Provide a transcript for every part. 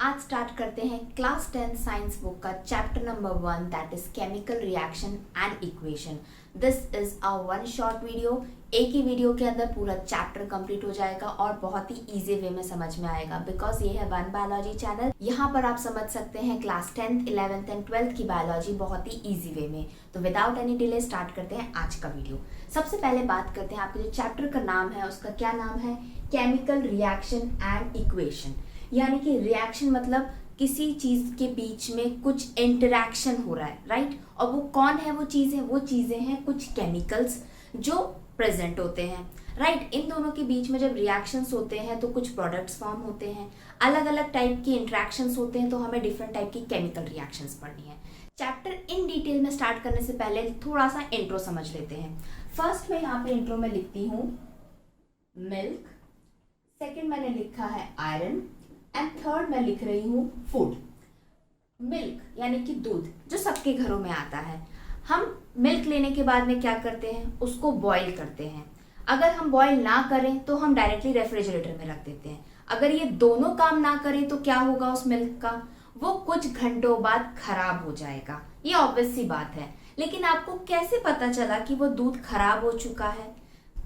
आज स्टार्ट करते हैं क्लास 10 साइंस बुक का chapter number 1 that is chemical reaction and equation. This is a one short video. एक ही video के अंदर पूरा चैप्टर कंप्लीट हो जाएगा और बहुत ही इजी वे में समझ में आएगा बिकॉज ये है वन बायोलॉजी चैनल। यहाँ पर आप समझ सकते हैं class 10th 11th and 12th की बायोलॉजी बहुत ही इजी वे में। तो विदाउट एनी डिले स्टार्ट करते हैं आज का वीडियो। सबसे पहले बात करते हैं आपके जो चैप्टर का नाम है उसका क्या नाम है, केमिकल रिएक्शन एंड इक्वेशन। यानी कि रिएक्शन मतलब किसी चीज के बीच में कुछ इंटरेक्शन हो रहा है, राइट। और वो कौन है वो चीजें हैं कुछ केमिकल्स जो प्रेजेंट होते हैं, राइट। इन दोनों के बीच में जब रिएक्शंस होते हैं तो कुछ प्रोडक्ट्स फॉर्म होते हैं, अलग अलग टाइप की इंटरेक्शंस होते हैं, तो हमें डिफरेंट टाइप की केमिकल रिएक्शंस पढ़नी है। चैप्टर इन डिटेल में स्टार्ट करने से पहले थोड़ा सा इंट्रो समझ लेते हैं। फर्स्ट में यहाँ पे इंट्रो में लिखती हूँ मिल्क, सेकेंड मैंने लिखा है आयरन एंड थर्ड मैं लिख रही हूँ फूड। मिल्क यानी कि दूध जो सबके घरों में आता है। हम मिल्क लेने के बाद में क्या करते हैं, उसको बॉईल करते हैं। अगर हम बॉईल ना करें तो हम डायरेक्टली रेफ्रिजरेटर में रख देते हैं। अगर ये दोनों काम ना करें तो क्या होगा उस मिल्क का, वो कुछ घंटों बाद खराब हो जाएगा। ये ऑब्वियस सी बात है। लेकिन आपको कैसे पता चला कि वो दूध खराब हो चुका है?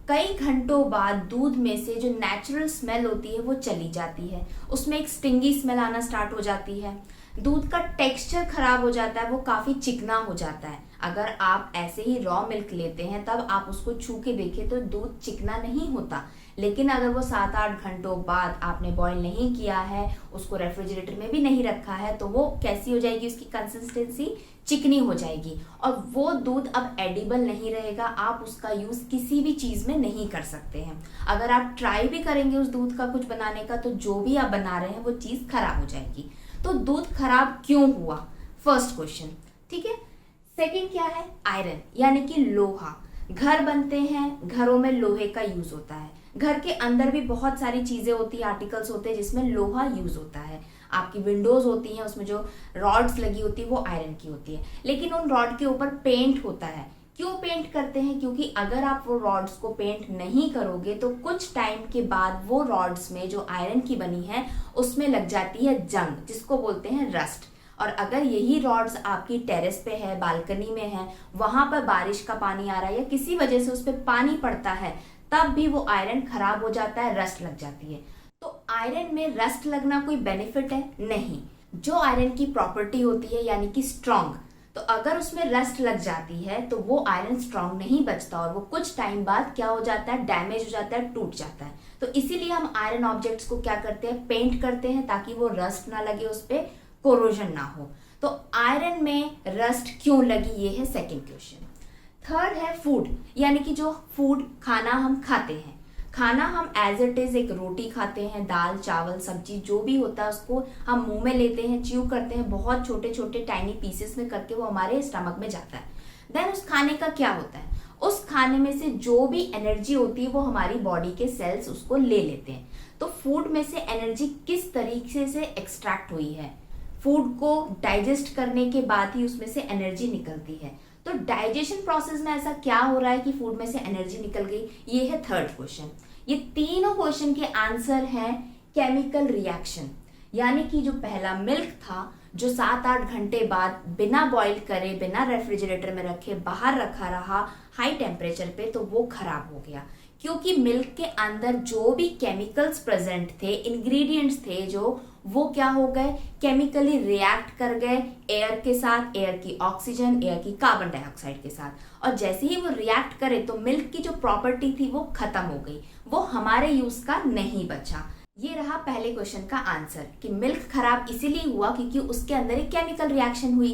कई घंटों बाद दूध में से जो नेचुरल स्मेल होती है वो चली जाती है, उसमें एक स्टिंगी स्मेल आना स्टार्ट हो जाती है। दूध का टेक्सचर खराब हो जाता है, वो काफी चिकना हो जाता है। अगर आप ऐसे ही रॉ मिल्क लेते हैं तब आप उसको छू के देखें तो दूध चिकना नहीं होता। लेकिन अगर वो 7-8 घंटों बाद आपने बॉईल नहीं किया है, उसको रेफ्रिजरेटर में भी नहीं रखा है, तो वो कैसी हो जाएगी, उसकी कंसिस्टेंसी चिकनी हो जाएगी और वो दूध अब एडिबल नहीं रहेगा। आप उसका यूज किसी भी चीज में नहीं कर सकते हैं। अगर आप ट्राई भी करेंगे उस दूध का कुछ बनाने का तो जो भी आप बना रहे हैं वो चीज खराब हो जाएगी। तो दूध खराब क्यों हुआ, फर्स्ट क्वेश्चन, ठीक है। सेकंड क्या है, आयरन यानी कि लोहा। घर बनते हैं, घरों में लोहे का यूज होता है। घर के अंदर भी बहुत सारी चीजें होती है, आर्टिकल्स होते हैं जिसमें लोहा यूज होता है। आपकी विंडोज होती हैं, उसमें जो रॉड्स लगी होती है वो आयरन की होती है। लेकिन उन रॉड के ऊपर पेंट होता है। क्यों पेंट करते हैं? क्योंकि अगर आप वो रॉड्स को पेंट नहीं करोगे तो कुछ टाइम के बाद वो रॉड्स में जो आयरन की बनी है उसमें लग जाती है जंग, जिसको बोलते हैं रस्ट। और अगर यही रॉड्स आपकी टेरेस पे है, बालकनी में है, वहां पर बारिश का पानी आ रहा है या किसी वजह से उस पर पानी पड़ता है, तब भी वो आयरन खराब हो जाता है, रस्ट लग जाती है। तो आयरन में रस्ट लगना कोई बेनिफिट है? नहीं। जो आयरन की प्रॉपर्टी होती है यानी कि स्ट्रॉन्ग, तो अगर उसमें रस्ट लग जाती है तो वो आयरन स्ट्रॉन्ग नहीं बचता और वो कुछ टाइम बाद क्या हो जाता है, डैमेज हो जाता है, टूट जाता है। तो इसीलिए हम आयरन ऑब्जेक्ट्स को क्या करते हैं, पेंट करते हैं ताकि वो रस्ट ना लगे, उस पर कोरोजन ना हो। तो आयरन में रस्ट क्यों लगी, ये है सेकेंड क्वेश्चन। थर्ड है फूड, यानी कि जो फूड खाना हम खाते हैं। खाना हम एज इट इज एक रोटी खाते हैं, दाल चावल सब्जी जो भी होता है उसको हम मुंह में लेते हैं, च्यू करते हैं, बहुत छोटे छोटे टाइनी पीसेस में करके वो हमारे स्टमक में जाता है। देन उस खाने का क्या होता है, उस खाने में से जो भी एनर्जी होती है वो हमारी बॉडी के सेल्स उसको ले लेते हैं। तो फूड में से एनर्जी किस तरीके से एक्सट्रैक्ट हुई है, फूड को डाइजेस्ट करने के बाद ही उसमें से एनर्जी निकलती है। तो डाइजेशन प्रोसेस में ऐसा क्या हो रहा है कि फूड में से एनर्जी निकल गई, ये है थर्ड क्वेश्चन। ये तीनों क्वेश्चन के आंसर हैं केमिकल रिएक्शन। यानी कि जो पहला मिल्क था जो 7-8 घंटे बाद बिना बॉईल करे, बिना रेफ्रिजरेटर में रखे बाहर रखा रहा हाई टेम्परेचर पे, तो वो खराब हो गया क्योंकि मिल्क के अंदर जो भी केमिकल्स प्रेजेंट थे, इंग्रेडिएंट्स थे जो, वो क्या हो गए, केमिकली रिएक्ट कर गए एयर के साथ, एयर की ऑक्सीजन, एयर की कार्बन डाइऑक्साइड के साथ। और जैसे ही वो रिएक्ट करे तो मिल्क की जो प्रॉपर्टी थी वो खत्म हो गई, वो हमारे यूज का नहीं बचा। ये रहा पहले क्वेश्चन का आंसर कि मिल्क खराब इसीलिए हुआ क्योंकि उसके अंदर एक केमिकल रिएक्शन हुई।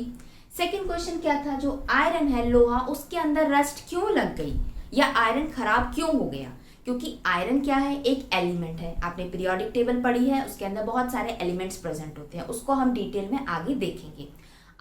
सेकेंड क्वेश्चन क्या था, जो आयरन है लोहा, उसके अंदर रस्ट क्यों लग गई या आयरन खराब क्यों हो गया? क्योंकि आयरन क्या है, एक एलिमेंट है। आपने पीरियोडिक टेबल पढ़ी है, उसके अंदर बहुत सारे एलिमेंट्स प्रेजेंट होते हैं, उसको हम डिटेल में आगे देखेंगे।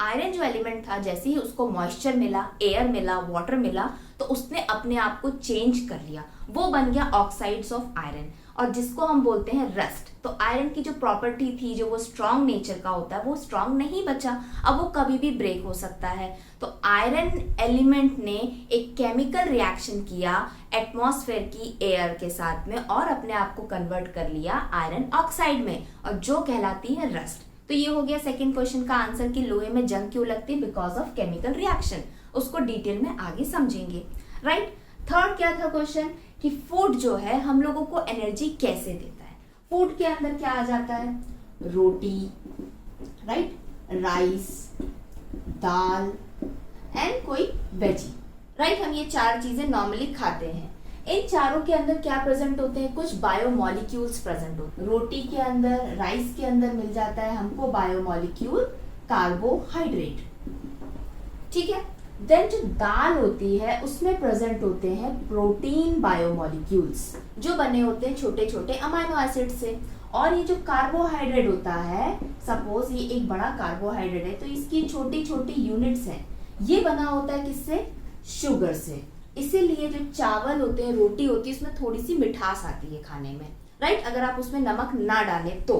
आयरन जो एलिमेंट था, जैसे ही उसको मॉइस्चर मिला, एयर मिला, वाटर मिला, तो उसने अपने आप को चेंज कर लिया, वो बन गया ऑक्साइड्स ऑफ आयरन, और जिसको हम बोलते हैं रस्ट। तो आयरन की जो प्रॉपर्टी थी, जो वो स्ट्रॉन्ग नेचर का होता है, वो स्ट्रॉन्ग नहीं बचा, अब वो कभी भी ब्रेक हो सकता है। तो आयरन एलिमेंट ने एक केमिकल रिएक्शन किया एटमॉस्फेयर की एयर के साथ में और अपने आप को कन्वर्ट कर लिया आयरन ऑक्साइड में, और जो कहलाती है रस्ट। तो ये हो गया सेकंड क्वेश्चन का आंसर कि लोहे में जंग क्यों लगती है, बिकॉज ऑफ केमिकल रिएक्शन। उसको डिटेल में आगे समझेंगे, राइट। थर्ड क्या था क्वेश्चन कि फूड जो है हम लोगों को एनर्जी कैसे देता है। फूड के अंदर क्या आ जाता है, रोटी, राइट, राइस, दाल एंड कोई वेजी, राइट। हम ये चार चीजें नॉर्मली खाते हैं। इन चारों के अंदर क्या प्रेजेंट होते हैं, कुछ बायोमोलिक्यूल्स प्रेजेंट होते हैं। रोटी के अंदर, राइस के अंदर मिल जाता है हमको बायोमोलिक्यूल कार्बोहाइड्रेट, ठीक है। देन जो दाल होती है उसमें प्रेजेंट होते हैं प्रोटीन बायोमोलिक्यूल्स जो बने होते हैं छोटे छोटे अमाइनो एसिड से। और ये जो कार्बोहाइड्रेट होता है, सपोज ये एक बड़ा कार्बोहाइड्रेट है तो इसकी छोटी छोटी यूनिट्स हैं, ये बना होता है किससे, शुगर से। इसीलिए जो चावल होते हैं, रोटी होती है, उसमें थोड़ी सी मिठास आती है खाने में, राइट, अगर आप उसमें नमक ना डालें तो।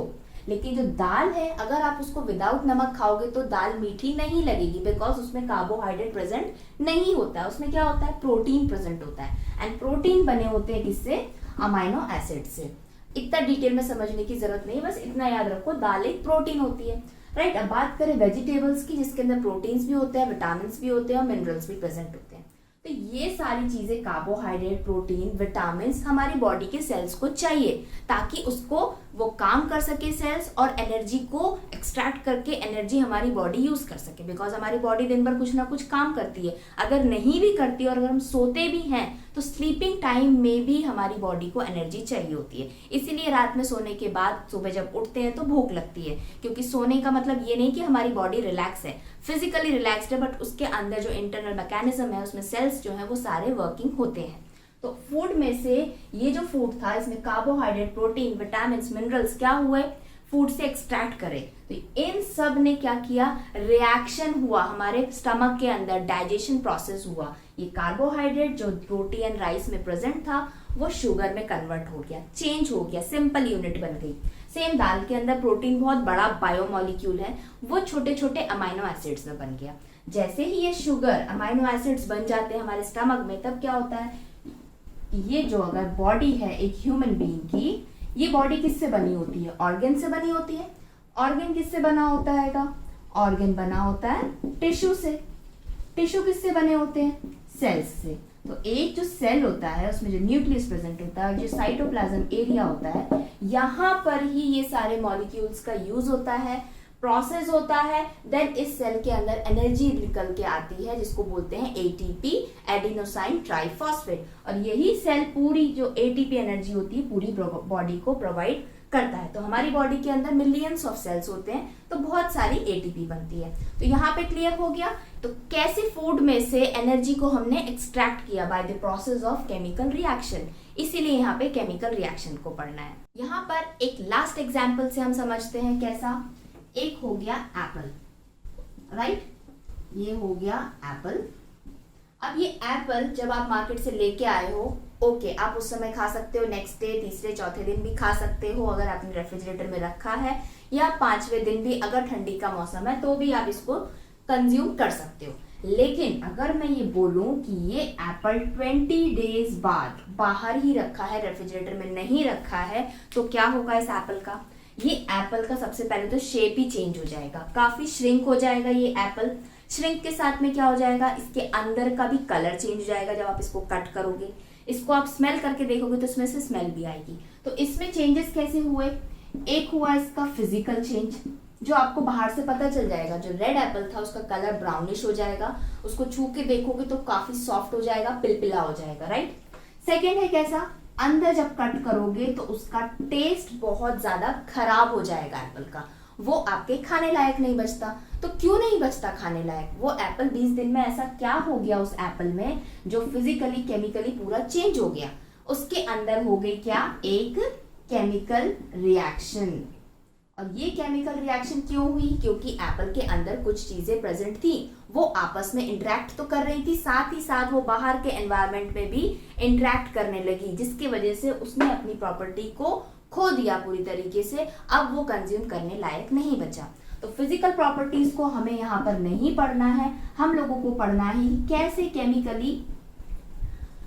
लेकिन जो दाल है अगर आप उसको विदाउट नमक खाओगे तो दाल मीठी नहीं लगेगी, बिकॉज उसमें कार्बोहाइड्रेट प्रेजेंट नहीं होता है, उसमें क्या होता है, प्रोटीन प्रेजेंट होता है। एंड प्रोटीन बने होते हैं किससे, अमाइनो एसिड से। इतना डिटेल में समझने की जरूरत नहीं, बस इतना याद रखो, दाल एक प्रोटीन होती है, राइट। अब बात करें वेजिटेबल्स की, जिसके अंदर प्रोटीन्स भी होते हैं, विटामिन भी होते हैं और मिनरल्स भी प्रेजेंट होते हैं। तो ये सारी चीजें, कार्बोहाइड्रेट, प्रोटीन, विटामिन, हमारी बॉडी के सेल्स को चाहिए ताकि उसको वो काम कर सके सेल्स, और एनर्जी को एक्सट्रैक्ट करके एनर्जी हमारी बॉडी यूज कर सके। बिकॉज हमारी बॉडी दिन भर कुछ ना कुछ काम करती है, अगर नहीं भी करती और अगर हम सोते भी हैं तो स्लीपिंग टाइम में भी हमारी बॉडी को एनर्जी चाहिए होती है। इसीलिए रात में सोने के बाद सुबह जब उठते हैं तो भूख लगती है, क्योंकि सोने का मतलब ये नहीं कि हमारी बॉडी रिलैक्स है, फिजिकली रिलैक्स्ड है, बट उसके अंदर जो इंटरनल मैकेनिज्म है उसमें सेल्स जो है वो सारे वर्किंग होते हैं। तो फूड में से ये जो फूड था इसमें कार्बोहाइड्रेट, प्रोटीन, विटामिन, मिनरल्स क्या हुए, फूड से एक्सट्रैक्ट करे। तो इन सब ने क्या किया, रिएक्शन हुआ हमारे स्टमक के अंदर, डाइजेशन प्रोसेस हुआ। ये कार्बोहाइड्रेट जो रोटी एंड राइस में प्रेजेंट था वो शुगर में कन्वर्ट हो गया, चेंज हो गया, सिंपल यूनिट बन गई। सेम दाल के अंदर प्रोटीन बहुत बड़ा बायोमोलिक्यूल है, वो छोटे छोटे अमाइनो एसिड्स में बन गया। जैसे ही ये शुगर अमाइनो एसिड्स बन जाते हैं हमारे स्टमक में, तब क्या होता है, ये जो अगर बॉडी है एक ह्यूमन बीइंग की, ये बॉडी किससे बनी होती है, ऑर्गन से बनी होती है। ऑर्गन किससे बना होता है, ऑर्गन बना होता है टिश्यू से। टिश्यू किससे बने होते हैं, सेल्स से। तो एक जो सेल होता है उसमें जो न्यूक्लियस प्रेजेंट होता है और जो साइटोप्लाज्म एरिया होता है, यहाँ पर ही ये सारे मॉलिक्यूल्स का यूज होता है, प्रोसेस होता है। देन इस सेल के अंदर एनर्जी निकल के आती है जिसको बोलते हैं एटीपी, एडिनोसाइन ट्राइफॉस्फेट। और यही सेल पूरी जो एटीपी एनर्जी होती है पूरी बॉडी को प्रोवाइड करता है। तो हमारी बॉडी के अंदर मिलियंस ऑफ सेल्स होते हैं, तो बहुत सारी एटीपी बनती है। तो यहाँ पे क्लियर हो गया। तो कैसे फूड में से एनर्जी को हमने एक्सट्रैक्ट किया, by the process of chemical reaction. इसीलिए यहाँ पे केमिकल रिएक्शन को पढ़ना है। यहाँ पर एक लास्ट एग्जाम्पल से हम समझते हैं कैसा। एक हो गया एप्पल, राइट, ये हो गया एप्पल। अब ये एप्पल जब आप मार्केट से लेके आए हो, ओके, आप उस समय खा सकते हो, नेक्स्ट डे, तीसरे चौथे दिन भी खा सकते हो अगर आपने रेफ्रिजरेटर में रखा है, या पांचवें दिन भी अगर ठंडी का मौसम है तो भी आप इसको कंज्यूम कर सकते हो। लेकिन अगर मैं ये बोलूं कि ये एप्पल 20 डेज बाद बाहर ही रखा है, रेफ्रिजरेटर में नहीं रखा है, तो क्या होगा इस एप्पल का। ये एप्पल का सबसे पहले तो शेप ही चेंज हो जाएगा, काफी श्रिंक हो जाएगा ये एप्पल। श्रिंक के साथ में क्या हो जाएगा, इसके अंदर का भी कलर चेंज हो जाएगा जब आप इसको कट करोगे। इसको आप स्मेल करके देखोगे तो इसमें से स्मेल भी आएगी। तो इसमें चेंजेस कैसे हुए, एक हुआ इसका फिजिकल चेंज, जो आपको बाहर से पता चल जाएगा। जो रेड एप्पल था उसका कलर ब्राउनिश हो जाएगा, उसको छू के देखोगे तो काफी सॉफ्ट हो जाएगा, पिलपिला हो जाएगा, राइट। सेकेंड है कैसा, अंदर जब कट करोगे तो उसका टेस्ट बहुत ज्यादा खराब हो जाएगा एप्पल का, वो आपके खाने लायक नहीं बचता। तो क्यों नहीं बचता खाने लायक, वो एप्पल 20 दिन में ऐसा क्या हो गया उस एप्पल में जो फिजिकली केमिकली पूरा चेंज हो गया। उसके अंदर हो गई क्या, एक केमिकल रिएक्शन। और ये केमिकल रिएक्शन क्यों हुई, क्योंकि एप्पल के अंदर कुछ चीजें प्रेजेंट थी, वो आपस में इंटरेक्ट तो कर रही थी, साथ ही साथ वो बाहर के एनवायरनमेंट में भी इंटरेक्ट करने लगी, जिसकी वजह से उसने अपनी प्रॉपर्टी को खो दिया पूरी तरीके से। अब वो कंज्यूम करने लायक नहीं बचा। तो फिजिकल प्रॉपर्टीज को हमें यहाँ पर नहीं पढ़ना है, हम लोगों को पढ़ना है कैसे केमिकली।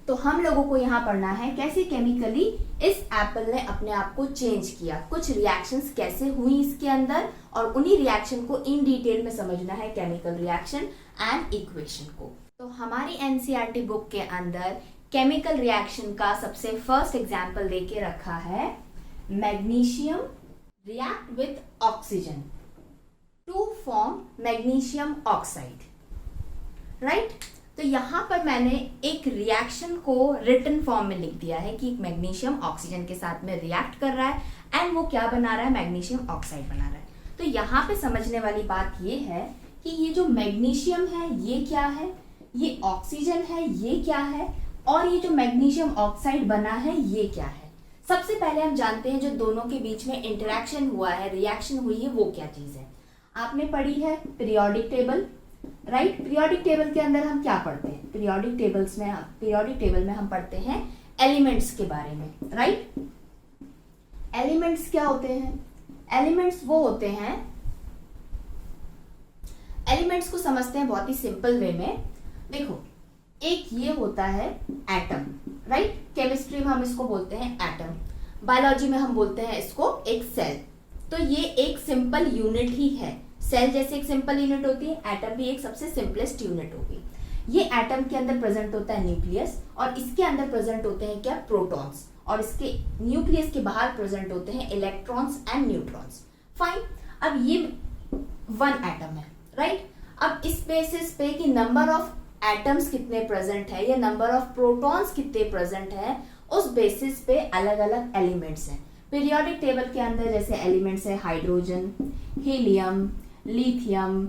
तो हम लोगों को यहाँ पढ़ना है कैसे केमिकली इस एप्पल ने अपने आप को चेंज किया, कुछ रिएक्शंस कैसे हुई इसके अंदर, और उन्हीं रिएक्शन को इन डिटेल में समझना है, केमिकल रिएक्शन एंड इक्वेशन को। तो हमारी एनसीईआरटी बुक के अंदर केमिकल रिएक्शन का सबसे फर्स्ट एग्जाम्पल देके रखा है, magnesium react with oxygen to form magnesium oxide, right. तो यहाँ पर मैंने एक रिएक्शन को रिटन फॉर्म में लिख दिया है कि मैग्नीशियम ऑक्सीजन के साथ में रिएक्ट कर रहा है एंड वो क्या बना रहा है, मैग्नीशियम ऑक्साइड बना रहा है। तो यहाँ पे समझने वाली बात ये है कि ये जो मैग्नीशियम है ये क्या है, ये ऑक्सीजन है ये क्या है, और ये जो मैग्नीशियम ऑक्साइड बना है ये क्या है। सबसे पहले हम जानते हैं जो दोनों के बीच में इंटरेक्शन हुआ है, रिएक्शन हुई है, वो क्या चीज है। आपने पढ़ी है periodic table, right. Periodic table के अंदर हम क्या पढ़ते हैं, पीरियोडिक टेबल में हम पढ़ते हैं एलिमेंट्स के बारे में, राइट। एलिमेंट्स क्या होते हैं, एलिमेंट्स वो होते हैं, एलिमेंट्स को समझते हैं बहुत ही सिंपल वे में। देखो, एक ये होता है एटम, राइट। केमिस्ट्री में हम इसको बोलते हैं एटम, बायोलॉजी में हम बोलते हैं इसको एक सेल। तो ये एक सिंपल यूनिट ही है, सेल जैसे एक सिंपल यूनिट होती है, एटम भी एक सबसे सिंपलेस्ट यूनिट होगी। ये एटम के अंदर प्रेजेंट होता है न्यूक्लियस, और इसके अंदर प्रेजेंट होते हैं क्या, प्रोटॉन्स, और इसके न्यूक्लियस के बाहर प्रेजेंट होते हैं इलेक्ट्रॉन्स एंड न्यूट्रॉन्स। फाइन, अब ये वन एटम है, राइट। अब इस बेसिस पे कि नंबर ऑफ एटम्स कितने प्रेजेंट है या नंबर ऑफ प्रोटॉन्स कितने प्रेजेंट है, उस बेसिस पे अलग अलग एलिमेंट्स हैं। पीरियोडिक टेबल के अंदर जैसे एलिमेंट्स है hydrogen, helium, lithium,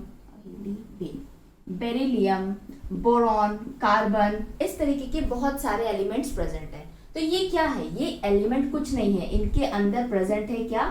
beryllium, boron, carbon, इस तरीके के बहुत सारे एलिमेंट्स प्रेजेंट हैं। तो ये क्या है, ये एलिमेंट कुछ नहीं है, इनके अंदर प्रेजेंट है क्या,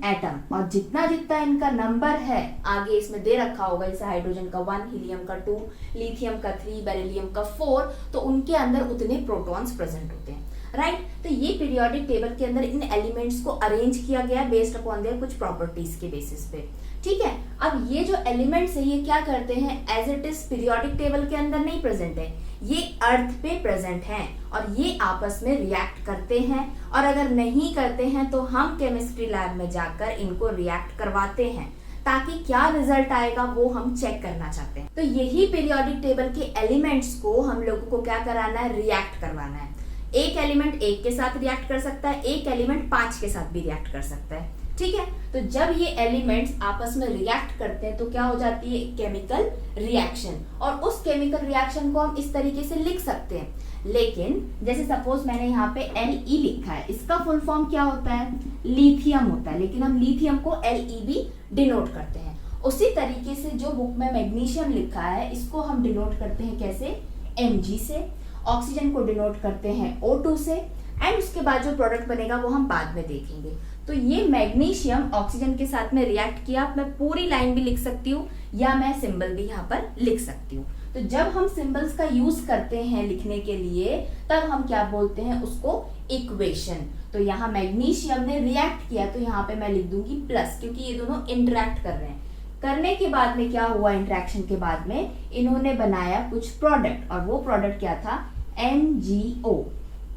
एटम, और जितना जितना इनका नंबर है आगे इसमें दे रखा होगा, जैसे हाइड्रोजन का 1, हीलियम का 2, लिथियम का 3, बेरिलियम का 4, तो उनके अंदर उतने प्रोटॉन्स प्रेजेंट होते हैं, राइट। तो ये पीरियोडिक टेबल के अंदर इन एलिमेंट्स को अरेंज किया गया बेस्ड अपॉन देयर कुछ प्रॉपर्टीज के बेसिस पे, ठीक है। अब ये जो एलिमेंट्स है ये क्या करते हैं, as it is periodic table के अंदर नहीं प्रेजेंट है, ये अर्थ पे प्रेजेंट हैं, और ये आपस में रिएक्ट करते हैं, और अगर नहीं करते हैं तो हम केमिस्ट्री लैब में जाकर इनको रिएक्ट करवाते हैं, ताकि क्या रिजल्ट आएगा वो हम चेक करना चाहते हैं। तो यही पीरियोडिक टेबल के एलिमेंट्स को हम लोगों को क्या कराना है, रिएक्ट करवाना है। एक एलिमेंट एक के साथ रिएक्ट कर सकता है, एक एलिमेंट 5 के साथ भी रिएक्ट कर सकता है, ठीक है। तो जब ये एलिमेंट्स आपस में रिएक्ट करते हैं तो क्या हो जाती है, केमिकल रिएक्शन, और उस केमिकल रिएक्शन को हम इस तरीके से लिख सकते हैं। लेकिन जैसे सपोज मैंने यहाँ पे Le लिखा है, इसका फुल फॉर्म क्या होता है, लिथियम होता है, लेकिन हम लिथियम को Leb डिनोट करते हैं। उसी तरीके से जो बुक में मैग्नीशियम लिखा है इसको हम डिनोट करते हैं कैसे, Mg से, ऑक्सीजन को डिनोट करते हैं O2 से, एंड उसके बाद जो प्रोडक्ट बनेगा वो हम बाद में देखेंगे। तो ये मैग्नीशियम ऑक्सीजन के साथ में रिएक्ट किया, मैं पूरी लाइन भी लिख सकती हूँ या मैं सिंबल भी यहाँ पर लिख सकती हूँ। तो जब हम सिंबल्स का यूज करते हैं लिखने के लिए तब हम क्या बोलते हैं उसको, इक्वेशन। तो यहाँ मैग्नीशियम ने रिएक्ट किया तो यहाँ पे मैं लिख दूंगी प्लस, क्योंकि ये दोनों इंटरेक्ट कर रहे हैं। करने के बाद में क्या हुआ, इंटरेक्शन के बाद में इन्होंने बनाया कुछ प्रोडक्ट, और वो प्रोडक्ट क्या था, MgO,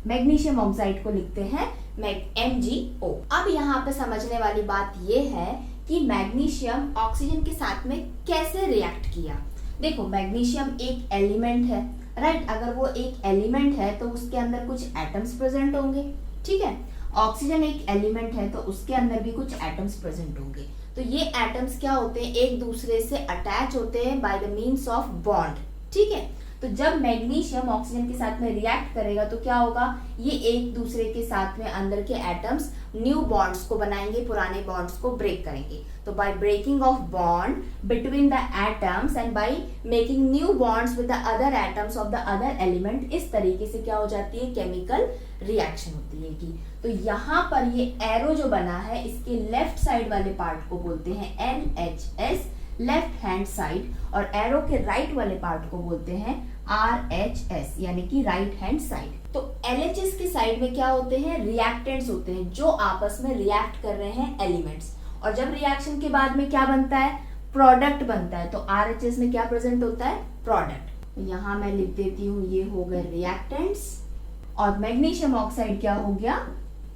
मैग्नीशियम ऑक्साइड को लिखते हैं MgO। अब यहाँ पे समझने वाली बात ये है कि मैग्नीशियम ऑक्सीजन के साथ में कैसे रिएक्ट किया। देखो, मैग्नीशियम एक एलिमेंट है, राइट। अगर वो एक एलिमेंट है तो उसके अंदर कुछ एटम्स प्रेजेंट होंगे, ठीक है। ऑक्सीजन एक एलिमेंट है तो उसके अंदर भी कुछ एटम्स प्रेजेंट होंगे। तो ये एटम्स क्या होते हैं, एक दूसरे से अटैच होते हैं by the means of bond, ठीक है। तो जब मैग्नीशियम ऑक्सीजन के साथ में रिएक्ट करेगा तो क्या होगा, ये एक दूसरे के साथ में अंदर के एटम्स न्यू बॉन्ड्स को बनाएंगे, पुराने बॉन्ड्स को ब्रेक करेंगे। तो by breaking of bond between the atoms and by making new bonds with the other atoms of the other element, इस तरीके से क्या हो जाती है, केमिकल रिएक्शन होती है की। तो यहाँ पर ये एरो जो बना है इसके लेफ्ट साइड वाले पार्ट को बोलते हैं LHS, लेफ्ट हैंड साइड, और एरो के राइट वाले पार्ट को बोलते हैं RHS, यानी कि राइट हैंड साइड। तो LHS की साइड में क्या होते हैं, रिएक्टेंट्स होते हैं जो आपस में रिएक्ट कर रहे हैं एलिमेंट्स, और जब रिएक्शन के बाद में क्या बनता है, प्रोडक्ट बनता है। तो RHS में क्या प्रेजेंट होता है, प्रोडक्ट। तो यहाँ मैं लिख देती हूँ, ये हो गए रिएक्टेंट्स, और मैग्नीशियम ऑक्साइड क्या हो गया,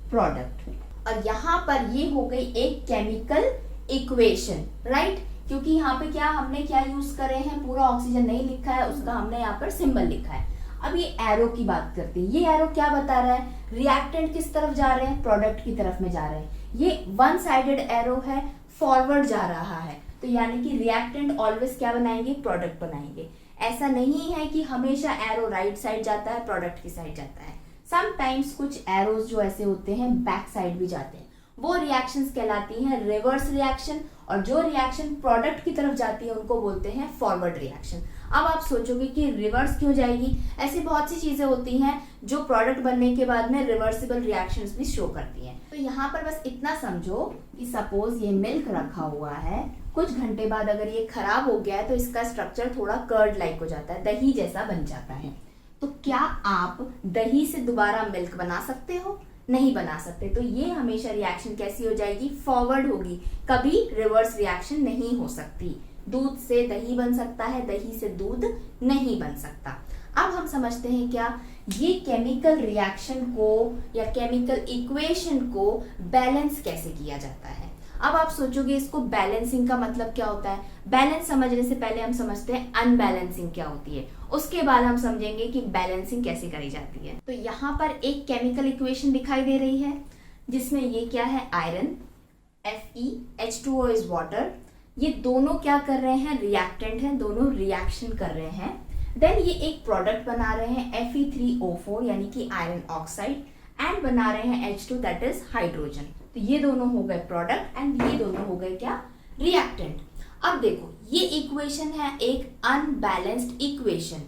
प्रोडक्ट। और यहाँ पर ये हो गई एक केमिकल इक्वेशन, राइट, क्योंकि यहाँ पे क्या हमने क्या यूज करे हैं, पूरा ऑक्सीजन नहीं लिखा है, उसका हमने यहाँ पर सिंबल लिखा है। अब ये एरो की बात करते हैं, ये एरो क्या बता रहा है, रिएक्टेंट किस तरफ जा रहे हैं, प्रोडक्ट की तरफ में जा रहे हैं। ये वन साइडेड एरो है, फॉरवर्ड जा रहा है, तो यानी कि रिएक्टेंट ऑलवेज क्या बनाएंगे, प्रोडक्ट बनाएंगे। ऐसा नहीं है कि हमेशा एरो राइट साइड जाता है, प्रोडक्ट की साइड जाता है। समटाइम्स कुछ एरोज जो ऐसे होते हैं बैक साइड भी जाते हैं, वो रिएक्शंस कहलाती हैं रिवर्स रिएक्शन, और जो रिएक्शन प्रोडक्ट की तरफ जाती है उनको बोलते हैं फॉरवर्ड रिएक्शन। अब आप सोचोगे कि रिवर्स क्यों जाएगी, ऐसी बहुत सी चीजें होती हैं जो प्रोडक्ट बनने के बाद में रिवर्सिबल रिएक्शंस भी शो करती हैं। तो यहाँ पर बस इतना समझो कि सपोज ये मिल्क रखा हुआ है, कुछ घंटे बाद अगर ये खराब हो गया है तो इसका स्ट्रक्चर थोड़ा कर्ड लाइक हो जाता है, दही जैसा बन जाता है। तो क्या आप दही से दोबारा मिल्क बना सकते हो, नहीं बना सकते। तो ये हमेशा रिएक्शन कैसी हो जाएगी, फॉरवर्ड होगी, कभी रिवर्स रिएक्शन नहीं हो सकती। दूध से दही बन सकता है, दही से दूध नहीं बन सकता। अब हम समझते हैं क्या ये केमिकल रिएक्शन को या केमिकल इक्वेशन को बैलेंस कैसे किया जाता है। अब आप सोचोगे इसको बैलेंसिंग का मतलब क्या होता है। बैलेंस समझने से पहले हम समझते हैं अनबैलेंसिंग क्या होती है, उसके बाद हम समझेंगे कि बैलेंसिंग कैसे करी जाती है। तो यहाँ पर एक केमिकल इक्वेशन दिखाई दे रही है जिसमें ये क्या है, iron, Fe, H2O is water. ये दोनों क्या कर रहे हैं, रिएक्टेंट हैं, दोनों रिएक्शन कर रहे हैं। देन ये एक प्रोडक्ट बना रहे हैं Fe3O4 यानी कि आयरन ऑक्साइड, एंड बना रहे हैं H2 दैट इज हाइड्रोजन। तो ये दोनों हो गए प्रोडक्ट एंड ये दोनों हो गए क्या, रिएक्टेंट। अब देखो ये इक्वेशन है एक अनबैलेंस्ड इक्वेशन।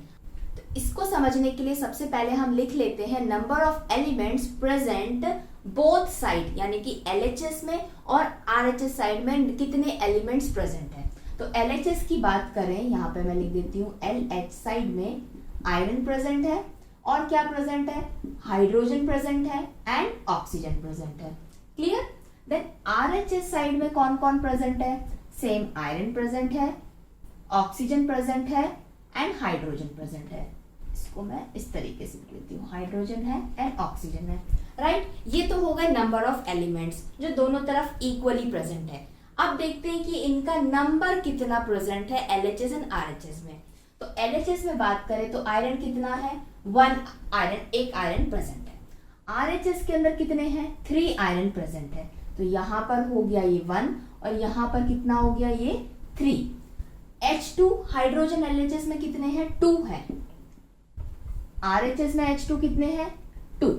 तो इसको समझने के लिए सबसे पहले हम लिख लेते हैं number of elements present both side, यानी कि LHS में और RHS साइड में कितने एलिमेंट्स प्रेजेंट हैं। तो LHS की बात करें, यहाँ पे मैं लिख देती हूँ LH साइड में आयरन प्रेजेंट है और क्या प्रेजेंट है, हाइड्रोजन प्रेजेंट है एंड ऑक्सीजन प्रेजेंट है। क्लियर। देन RHS साइड में कौन कौन प्रेजेंट है, सेम आयरन प्रेजेंट है, ऑक्सीजन प्रेजेंट है एंड हाइड्रोजन प्रेजेंट है। इसको मैं इस तरीके से लिख लेती हूँ, हाइड्रोजन है एंड ऑक्सीजन है, राइट। ये तो हो गए नंबर ऑफ एलिमेंट्स जो दोनों तरफ इक्वली प्रेजेंट है। अब देखते हैं कि इनका नंबर कितना प्रेजेंट है LHS एंड RHS में। तो LHS में बात करें तो आयरन कितना है, 1 आयरन, एक आयरन प्रेजेंट है। RHS के अंदर कितने हैं, 3 आयरन प्रेजेंट है। तो यहाँ पर हो गया ये 1 और यहाँ पर कितना हो गया ये 3। H2 हाइड्रोजन LHS में कितने हैं, 2 है। RHS में H2 कितने हैं, 2,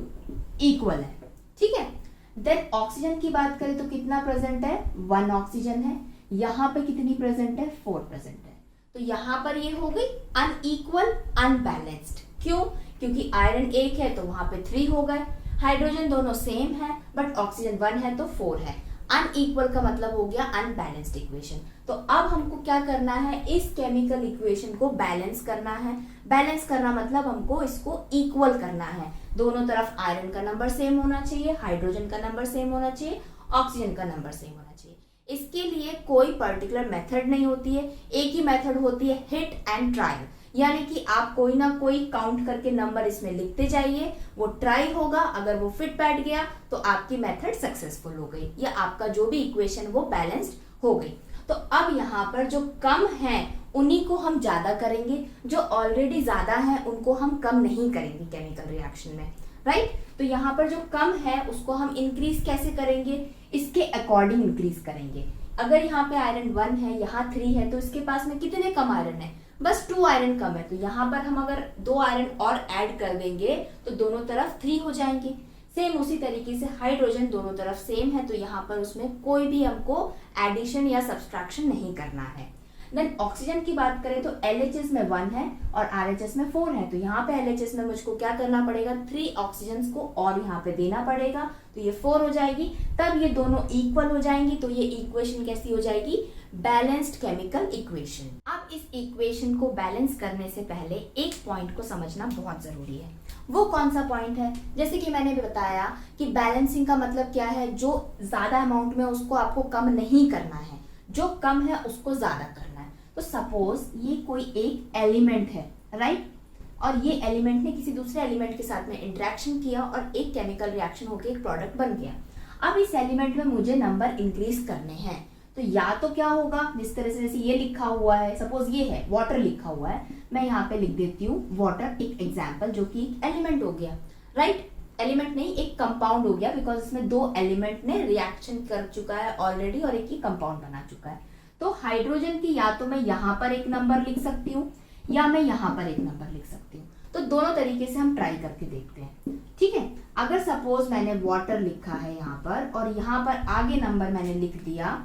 इक्वल है, ठीक है। देन ऑक्सीजन की बात करें तो कितना प्रेजेंट है, 1 ऑक्सीजन है। यहाँ पे कितनी प्रेजेंट है, 4 प्रेजेंट है। तो यहाँ पर ये हो गई अनइक्वल, अनबैलेंस्ड। क्यों, क्योंकि आयरन 1 है तो वहां पे 3 हो गए, हाइड्रोजन दोनों सेम है बट ऑक्सीजन 1 है तो 4 है। अनइक्वल का मतलब हो गया अनबैलेंस्ड इक्वेशन। तो अब हमको क्या करना है, इस केमिकल इक्वेशन को बैलेंस करना है। बैलेंस करना मतलब हमको इसको इक्वल करना है। दोनों तरफ आयरन का नंबर सेम होना चाहिए, हाइड्रोजन का नंबर सेम होना चाहिए, ऑक्सीजन का नंबर सेम होना चाहिए। इसके लिए कोई पर्टिकुलर मेथड नहीं होती है, एक ही मेथड होती है, हिट एंड ट्रायल। यानी कि आप कोई ना कोई काउंट करके नंबर इसमें लिखते जाइए, वो ट्राई होगा, अगर वो फिट बैठ गया तो आपकी मेथड सक्सेसफुल हो गई या आपका जो भी इक्वेशन वो बैलेंस्ड हो गई। तो अब यहाँ पर जो कम है उन्हीं को हम ज्यादा करेंगे, जो ऑलरेडी ज्यादा है उनको हम कम नहीं करेंगे केमिकल रिएक्शन में, राइट। तो यहाँ पर जो कम है उसको हम इंक्रीज कैसे करेंगे, इसके अकॉर्डिंग इंक्रीज करेंगे। अगर यहाँ पे आयरन 1 है, यहाँ 3 है, तो इसके पास में कितने कम आयरन है, बस 2 आयरन कम है। तो यहाँ पर हम अगर 2 आयरन और ऐड कर देंगे तो दोनों तरफ 3 हो जाएंगे। सेम उसी तरीके से हाइड्रोजन दोनों तरफ सेम है तो यहाँ पर उसमें कोई भी हमको एडिशन या सब्सट्रैक्शन नहीं करना है। देन ऑक्सीजन की बात करें तो LHS में 1 है और RHS में 4 है। तो यहाँ पे LHS में मुझको क्या करना पड़ेगा, 3 ऑक्सीजन को और यहाँ पे देना पड़ेगा, तो ये 4 हो जाएगी। तब ये दोनों इक्वल हो जाएंगी, तो ये इक्वेशन कैसी हो जाएगी, बैलेंस्ड केमिकल इक्वेशन। अब इस इक्वेशन को बैलेंस करने से पहले एक पॉइंट को समझना बहुत जरूरी है। वो कौन सा पॉइंट है, जैसे कि मैंने भी बताया कि बैलेंसिंग का मतलब क्या है, जो ज्यादा अमाउंट में उसको आपको कम नहीं करना है, जो कम है उसको ज्यादा करना है। तो सपोज ये कोई एक एलिमेंट है, राइट, और ये एलिमेंट ने किसी दूसरे एलिमेंट के साथ में इंटरेक्शन किया और एक केमिकल रिएक्शन होकर एक प्रोडक्ट बन गया। अब इस एलिमेंट में मुझे नंबर इंक्रीज करने हैं, तो या तो क्या होगा, जिस तरह से जैसे ये लिखा हुआ है, सपोज ये है वाटर लिखा हुआ है, मैं यहाँ पे लिख देती हूँ वाटर, एक एग्जाम्पल जो कि एलिमेंट हो गया, राइट। एलिमेंट नहीं, एक कंपाउंड हो गया, बिकॉज इसमें दो एलिमेंट ने रिएक्शन कर चुका है ऑलरेडी और एक ही कंपाउंड बना चुका है। तो हाइड्रोजन की या तो मैं यहाँ पर एक नंबर लिख सकती हूँ या मैं यहाँ पर एक नंबर लिख सकती हूँ। तो दोनों तरीके से हम ट्राई करके देखते हैं, ठीक है। अगर सपोज मैंने वाटर लिखा है यहाँ पर और यहाँ पर आगे नंबर मैंने लिख दिया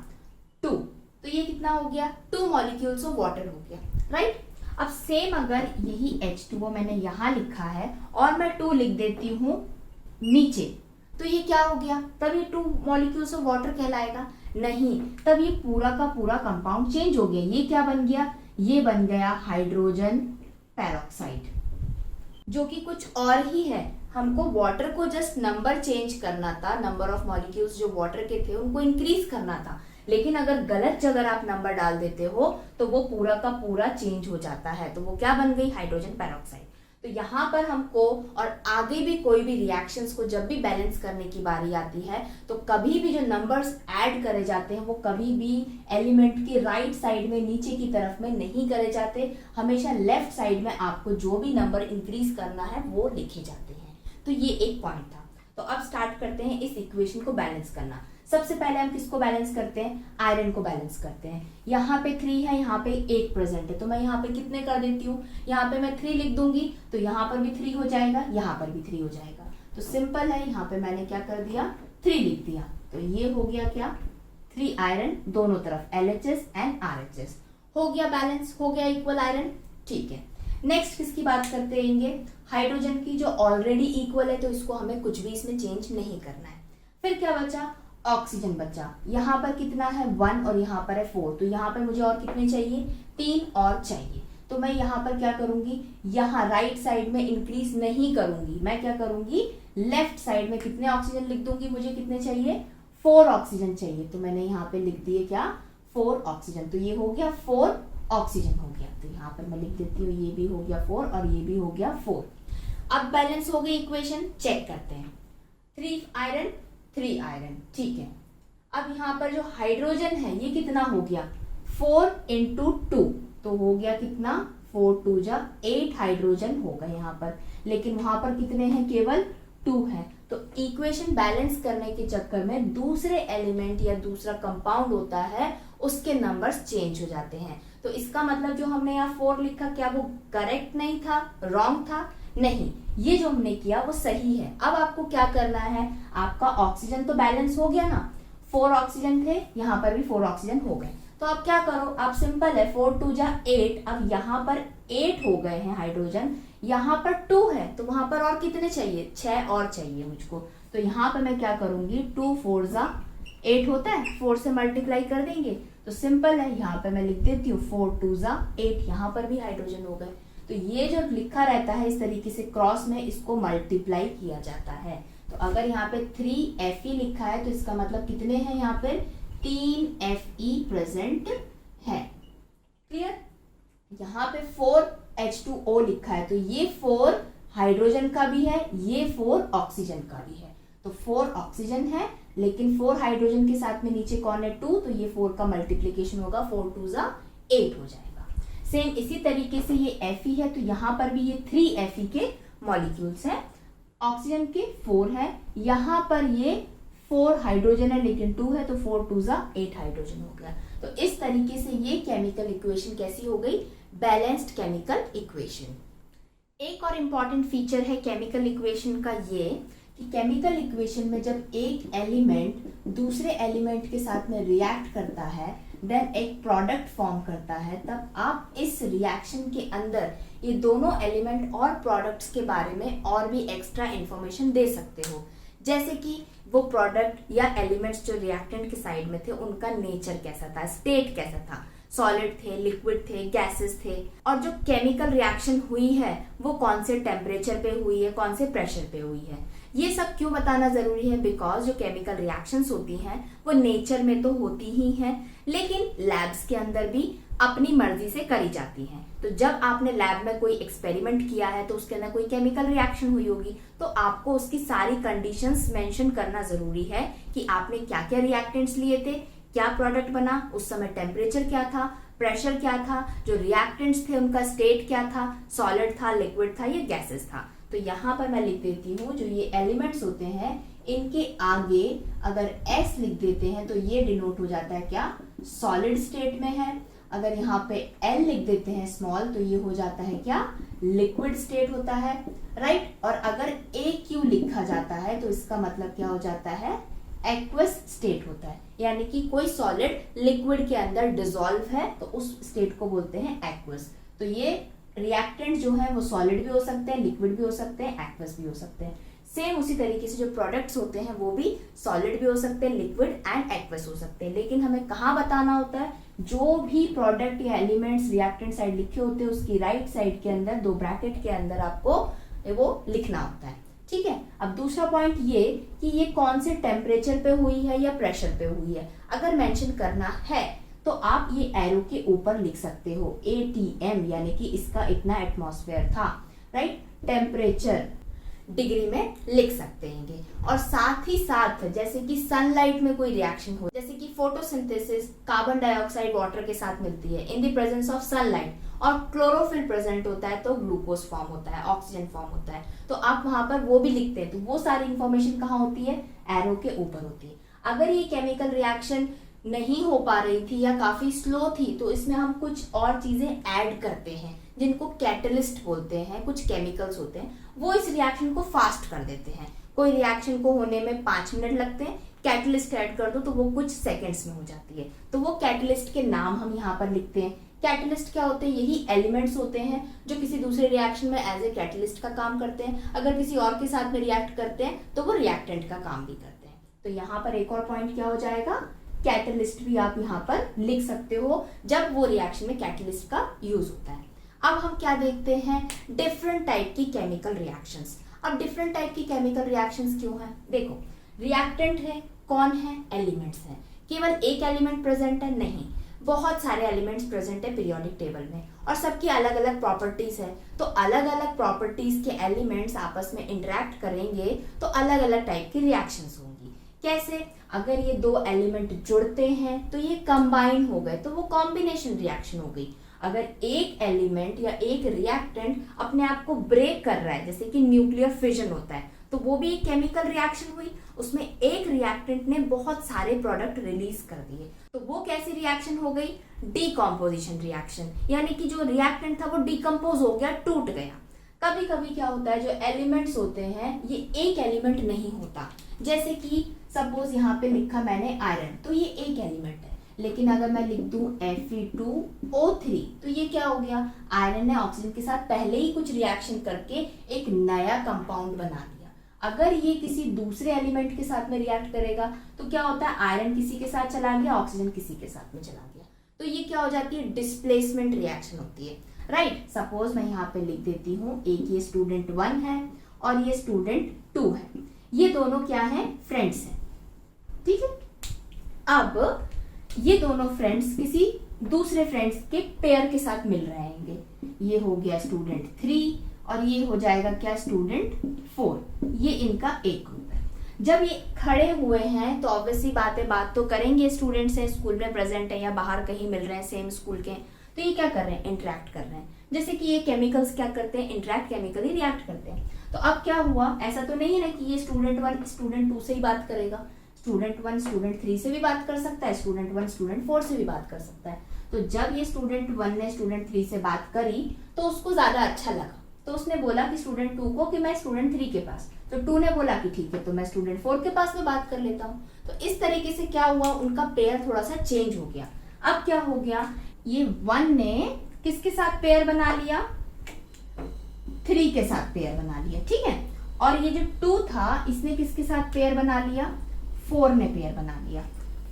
2, तो ये कितना हो गया, 2 मॉलिक्यूल्स ऑफ वाटर हो गया, राइट। अब सेम अगर यही H2O मैंने यहाँ लिखा है और मैं 2 लिख देती हूँ नीचे, तो ये क्या हो गया, तब ये 2 मॉलिक्यूल्स ऑफ वाटर कहलाएगा? नहीं, तब ये पूरा का पूरा कंपाउंड चेंज हो गया। ये क्या बन गया, ये बन गया हाइड्रोजन पेरोक्साइड, जो कि कुछ और ही है। हमको वाटर को जस्ट नंबर चेंज करना था, नंबर ऑफ मॉलिक्यूल्स जो वाटर के थे उनको इंक्रीज करना था, लेकिन अगर गलत जगह आप नंबर डाल देते हो तो वो पूरा का पूरा चेंज हो जाता है। तो वो क्या बन गई, हाइड्रोजन पेरोक्साइड। तो यहाँ पर हमको और आगे भी कोई भी रिएक्शंस को जब भी बैलेंस करने की बारी आती है तो कभी भी जो नंबर्स ऐड करे जाते हैं वो कभी भी एलिमेंट के राइट साइड में नीचे की तरफ में नहीं करे जाते, हमेशा लेफ्ट साइड में आपको जो भी नंबर इंक्रीज करना है वो लिखे जाते हैं। तो ये एक पॉइंट था। तो अब स्टार्ट करते हैं इस इक्वेशन को बैलेंस करना। सबसे पहले हम किसको बैलेंस करते हैं, आयरन को बैलेंस करते हैं। यहाँ पे 3 है, यहाँ पे 8 प्रेजेंट है, तो मैं यहाँ पे कितने कर देती हूँ, यहाँ पे मैं 3 लिख दूंगी तो यहाँ पर भी 3 हो जाएगा, यहाँ पर भी 3 हो जाएगा। तो सिंपल है, यहाँ पे मैंने क्या कर दिया, 3 लिख दिया। तो ये हो गया क्या, 3 आयरन दोनों तरफ LHS एंड RHS हो गया बैलेंस, हो गया इक्वल आयरन, ठीक है। नेक्स्ट किसकी बात करते हैं, हाइड्रोजन की, जो ऑलरेडी इक्वल है तो इसको हमें कुछ भी इसमें चेंज नहीं करना है। फिर क्या बचा, ऑक्सीजन बचा। यहाँ पर कितना है 1 और यहाँ पर है 4, तो यहाँ पर मुझे और कितने चाहिए, 3 और चाहिए। तो मैं यहाँ पर क्या करूंगी, यहाँ राइट साइड में इंक्रीज नहीं करूंगी, मैं क्या करूंगी, लेफ्ट साइड में कितने ऑक्सीजन लिख दूंगी, मुझे कितने चाहिए, 4 ऑक्सीजन चाहिए। तो मैंने यहाँ पे लिख दिए क्या, 4 ऑक्सीजन। तो ये हो गया 4 ऑक्सीजन हो गया। तो यहाँ पर मैं लिख देती हूँ ये भी हो गया 4 और ये भी हो गया 4। अब बैलेंस हो गई इक्वेशन, चेक करते हैं। 3 आयरन 3 आयरन, ठीक है। अब यहाँ पर जो हाइड्रोजन है ये कितना हो गया, 4 × 2, तो हो गया कितना, 4 2 जा 8 हाइड्रोजन होगा यहाँ पर, लेकिन वहां पर कितने हैं, केवल 2 है। तो इक्वेशन बैलेंस करने के चक्कर में दूसरे एलिमेंट या दूसरा कंपाउंड होता है उसके नंबर्स चेंज हो जाते हैं। तो इसका मतलब जो हमने यहाँ 4 लिखा, क्या वो करेक्ट नहीं था, रॉन्ग था? नहीं, ये जो हमने किया वो सही है। अब आपको क्या करना है, आपका ऑक्सीजन तो बैलेंस हो गया ना, 4 ऑक्सीजन थे, यहाँ पर भी 4 ऑक्सीजन हो गए। तो अब क्या करो, आप सिंपल है, 4 2 जा 8, अब यहाँ पर 8 हो गए हैं हाइड्रोजन, यहाँ पर 2 है, तो वहां पर और कितने चाहिए, 6 और चाहिए मुझको। तो यहाँ पर मैं क्या करूंगी, 2 4 जा 8 होता है, 4 से मल्टीप्लाई कर देंगे तो सिंपल है, यहाँ पर मैं लिख देती हूँ 4 2 जा 8, यहाँ पर भी हाइड्रोजन हो गए। तो ये जो लिखा रहता है इस तरीके से क्रॉस में, इसको मल्टीप्लाई किया जाता है। तो अगर यहाँ पे 3 Fe लिखा है तो इसका मतलब कितने हैं, यहाँ पे 3 Fe प्रेजेंट है। क्लियर? यहाँ पे 4 H2O लिखा है तो ये 4 हाइड्रोजन का भी है, ये 4 ऑक्सीजन का भी है। तो 4 ऑक्सीजन है लेकिन 4 हाइड्रोजन के साथ में नीचे कौन है, 2, तो ये 4 का मल्टीप्लीकेशन होगा, 4 2 जा 8 हो जाएगा। सेम इसी तरीके से ये Fe है तो यहाँ पर भी ये 3 Fe के मॉलिक्यूल्स हैं, ऑक्सीजन के 4 है, यहाँ पर ये 4 हाइड्रोजन है लेकिन 2 है, तो 4 2 जा 8 हाइड्रोजन हो गया। तो इस तरीके से ये केमिकल इक्वेशन कैसी हो गई, बैलेंस्ड केमिकल इक्वेशन। एक और इम्पॉर्टेंट फीचर है केमिकल इक्वेशन का ये कि केमिकल इक्वेशन में जब एक एलिमेंट दूसरे एलिमेंट के साथ में रिएक्ट करता है, देन एक प्रोडक्ट फॉर्म करता है, तब आप इस रिएक्शन के अंदर ये दोनों एलिमेंट और प्रोडक्ट्स के बारे में और भी एक्स्ट्रा इंफॉर्मेशन दे सकते हो। जैसे कि वो प्रोडक्ट या एलिमेंट्स जो रिएक्टेंट के साइड में थे उनका नेचर कैसा था, स्टेट कैसा था, सॉलिड थे, लिक्विड थे, गैसेस थे, और जो केमिकल रिएक्शन हुई है वो कौन से टेम्परेचर पे हुई है, कौन से प्रेशर पे हुई है। ये सब क्यों बताना जरूरी है? बिकॉज जो केमिकल रिएक्शंस होती हैं वो नेचर में तो होती ही हैं, लेकिन लैब्स के अंदर भी अपनी मर्जी से करी जाती हैं। तो जब आपने लैब में कोई एक्सपेरिमेंट किया है तो उसके अंदर कोई केमिकल रिएक्शन हुई होगी, तो आपको उसकी सारी कंडीशंस मेंशन करना जरूरी है कि आपने क्या क्या रिएक्टेंट्स लिए थे, क्या प्रोडक्ट बना, उस समय टेम्परेचर क्या था, प्रेशर क्या था, जो रिएक्टेंट्स थे उनका स्टेट क्या था, सॉलिड था, लिक्विड था या गैसेस था। तो यहाँ पर मैं लिख देती हूँ जो ये एलिमेंट्स होते हैं इनके आगे अगर S लिख देते हैं तो ये डिनोट हो जाता है क्या, सॉलिड स्टेट में है। अगर यहाँ पे L लिख देते हैं स्मॉल तो ये हो जाता है क्या, लिक्विड स्टेट होता है, राइट। और अगर AQ लिखा जाता है तो इसका मतलब क्या हो जाता है, एक्वस स्टेट होता है, यानी कि कोई सॉलिड लिक्विड के अंदर डिसॉल्व है तो उस स्टेट को बोलते हैं एक्वस। तो ये रिएक्टेंट जो है वो सॉलिड भी हो सकते हैं, लिक्विड भी हो सकते हैं, एक्वस भी हो सकते हैं। सेम उसी तरीके से जो प्रोडक्ट्स होते हैं वो भी सॉलिड भी हो सकते हैं, लिक्विड एंड एक्वस हो सकते हैं। लेकिन हमें कहाँ बताना होता है, जो भी प्रोडक्ट या एलिमेंट्स रिएक्टेंट साइड लिखे होते हैं उसकी राइट साइड के अंदर 2 ब्रैकेट के अंदर आपको वो लिखना होता है, ठीक है। अब दूसरा पॉइंट ये कि ये कौन से टेम्परेचर पे हुई है या प्रेशर पे हुई है, अगर मेंशन करना है तो आप ये एरो के ऊपर लिख सकते हो ATM, यानी कि इसका इतना एटमॉस्फेयर था, राइट। टेम्परेचर डिग्री में लिख सकते हैं। और साथ ही साथ जैसे कि सनलाइट में कोई रिएक्शन हो, जैसे कि फोटोसिंथेसिस कार्बन डाइऑक्साइड वाटर के साथ मिलती है इन द प्रेजेंस ऑफ सनलाइट, और क्लोरोफिल प्रेजेंट होता है तो ग्लूकोज फॉर्म होता है, ऑक्सीजन फॉर्म होता है, तो आप वहां पर वो भी लिखते हैं। तो वो सारी इंफॉर्मेशन कहाँ होती है, एरो के ऊपर होती है। अगर ये केमिकल रिएक्शन नहीं हो पा रही थी या काफी स्लो थी तो इसमें हम कुछ और चीजें ऐड करते हैं जिनको कैटलिस्ट बोलते हैं। कुछ केमिकल्स होते हैं वो इस रिएक्शन को फास्ट कर देते हैं। कोई रिएक्शन को होने में 5 मिनट लगते हैं, कैटलिस्ट ऐड कर दो तो वो कुछ सेकंड्स में हो जाती है। तो वो कैटलिस्ट के नाम हम यहाँ पर लिखते हैं। कैटलिस्ट क्या होते हैं, यही एलिमेंट्स होते हैं जो किसी दूसरे रिएक्शन में एज ए कैटलिस्ट का काम करते हैं। अगर किसी और के साथ में रिएक्ट करते हैं तो वो रिएक्टेंट का काम भी करते हैं। तो यहाँ पर एक और पॉइंट क्या हो जाएगा, कैटलिस्ट भी आप यहाँ पर लिख सकते हो जब वो रिएक्शन में कैटलिस्ट का यूज होता है। अब हम क्या देखते हैं, डिफरेंट टाइप की केमिकल रिएक्शंस। अब डिफरेंट टाइप की केमिकल रिएक्शंस क्यों है, देखो रिएक्टेंट है, कौन है, एलिमेंट्स है। केवल एक एलिमेंट प्रेजेंट है, नहीं, बहुत सारे एलिमेंट्स प्रेजेंट है पीरियोडिक टेबल में और सबकी अलग अलग प्रॉपर्टीज है। तो अलग अलग प्रॉपर्टीज के एलिमेंट्स आपस में इंटरेक्ट करेंगे तो अलग अलग टाइप की रिएक्शंस होंगी। कैसे, अगर ये 2 एलिमेंट जुड़ते हैं तो ये कंबाइन हो गए तो वो कॉम्बिनेशन रिएक्शन हो गई। अगर एक एलिमेंट या एक रिएक्टेंट अपने आप को ब्रेक कर रहा है, जैसे कि न्यूक्लियर फिजन होता है, तो वो भी एक केमिकल रिएक्शन हुई। उसमें एक रिएक्टेंट ने बहुत सारे प्रोडक्ट रिलीज कर दिए, तो वो कैसी रिएक्शन हो गई, डीकॉम्पोजिशन रिएक्शन, यानी कि जो रिएक्टेंट था वो डीकम्पोज हो गया, टूट गया। कभी कभी क्या होता है, जो एलिमेंट्स होते हैं ये एक एलिमेंट नहीं होता। जैसे कि सपोज यहाँ पे लिखा मैंने आयरन, तो ये एक एलिमेंट है, लेकिन अगर मैं लिख दूं Fe2O3 तो ये क्या हो गया, आयरन ने ऑक्सीजन के साथ पहले ही कुछ रिएक्शन करके एक नया कंपाउंड बना दिया। अगर ये किसी दूसरे एलिमेंट के साथ में रिएक्ट करेगा तो क्या होता है, आयरन किसी के साथ चला गया, ऑक्सीजन किसी के साथ में चला गया, तो ये क्या हो जाती है, डिस्प्लेसमेंट रिएक्शन होती है, राइट। सपोज मैं यहाँ पे लिख देती हूँ, एक ये स्टूडेंट 1 है और ये स्टूडेंट 2 है, ये दोनों क्या है, फ्रेंड्स हैं, ठीक है। अब ये दोनों फ्रेंड्स किसी दूसरे फ्रेंड्स के पेयर के साथ मिल रहे हैं, ये हो गया स्टूडेंट 3 और ये हो जाएगा क्या, स्टूडेंट 4, ये इनका एक ग्रुप है। जब ये खड़े हुए हैं तो ऑब्वियसली बात तो करेंगे, स्टूडेंट्स हैं, स्कूल में प्रेजेंट है या बाहर कहीं मिल रहे हैं सेम स्कूल के, तो ये क्या कर रहे हैं, इंटरेक्ट कर रहे हैं। जैसे कि ये केमिकल्स क्या करते हैं, इंटरेक्ट, केमिकली रिएक्ट करते हैं। तो अब क्या हुआ, ऐसा तो नहीं है ना कि ये स्टूडेंट 1 स्टूडेंट 2 से ही बात करेगा, स्टूडेंट 1 स्टूडेंट 3 से भी बात कर सकता है, स्टूडेंट 1 स्टूडेंट 4 से भी बात कर सकता है। तो जब ये स्टूडेंट 1 ने स्टूडेंट 3 से बात करी तो उसको ज्यादा अच्छा लगा, तो उसने बोला कि स्टूडेंट 2 को कि मैं स्टूडेंट 3 के पास, तो 2 ने बोला कि ठीक है तो मैं स्टूडेंट 4 के पास में बात कर लेता हूँ। तो इस तरीके से क्या हुआ, उनका पेयर थोड़ा सा चेंज हो गया। अब क्या हो गया, ये 1 ने किसके साथ पेयर बना लिया, 3 के साथ पेयर बना लिया, ठीक है। और ये जो 2 था इसने किसके साथ पेयर बना लिया, 4 ने पेयर बना लिया।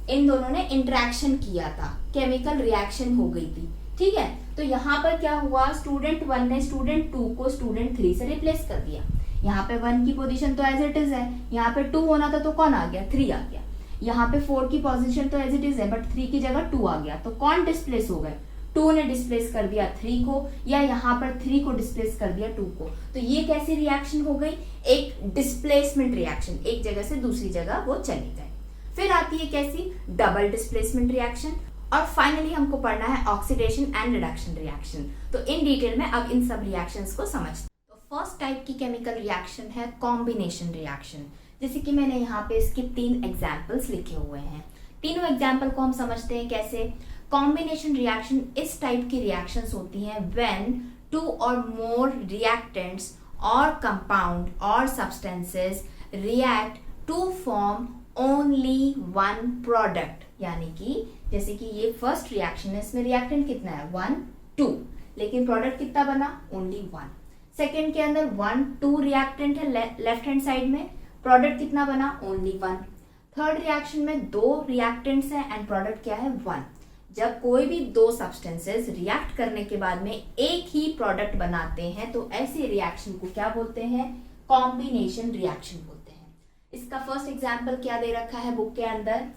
इन दोनों ने इंटरेक्शन किया था, केमिकल रिएक्शन हो गई थी, ठीक है। तो यहाँ पर क्या हुआ, स्टूडेंट 1 ने स्टूडेंट 2 को स्टूडेंट 3 से रिप्लेस कर दिया, यहाँ पे 1 की पोजीशन तो एज इट इज है, यहाँ पे 2 होना था तो कौन आ गया, 3 आ गया। यहाँ पे 4 की पोजीशन तो एज इट इज है बट 3 की जगह 2 आ गया, तो कौन डिस्प्लेस हो गए, 2 ने डिस्प्लेस कर दिया 3 को, या यहाँ पर 3 को डिस्प्लेस कर दिया 2 को। तो ये कैसी रिएक्शन हो गई, एक डिस्प्लेसमेंट रिएक्शन, एक जगह से दूसरी जगह वो चली गए। फिर आती है कैसी, डबल डिस्प्लेसमेंट रिएक्शन। और फाइनली हमको पढ़ना है ऑक्सीडेशन एंड रिडक्शन रिएक्शन। तो इन डिटेल में अब इन सब रिएक्शंस को समझते हैं। तो फर्स्ट टाइप की केमिकल रिएक्शन है कॉम्बिनेशन रिएक्शन। जैसे कि मैंने यहाँ पे इसके 3 एग्जाम्पल्स लिखे हुए हैं। तीनों एग्जाम्पल को हम समझते हैं कैसे। कॉम्बिनेशन रिएक्शन इस टाइप की रिएक्शंस होती हैं when 2 or more reactants or compound or substances react to form only one product। यानी कि जैसे कि ये फर्स्ट रिएक्शन है, इसमें रिएक्टेंट कितना है 1 2, लेकिन प्रोडक्ट कितना बना ओनली 1। सेकेंड के अंदर 1 2 रिएक्टेंट है लेफ्ट हैंड साइड में, प्रोडक्ट कितना बना ओनली 1। थर्ड रिएक्शन में 2 रिएक्टेंट्स हैं एंड प्रोडक्ट क्या है 1। जब कोई भी 2 सब्सटेंसेस रिएक्ट करने के बाद में एक ही प्रोडक्ट बनाते हैं तो ऐसे रिएक्शन को क्या बोलते हैं, कॉम्बिनेशन रिएक्शन बोलते हैं। इसका फर्स्ट एग्जांपल क्या दे रखा है बुक के अंदर,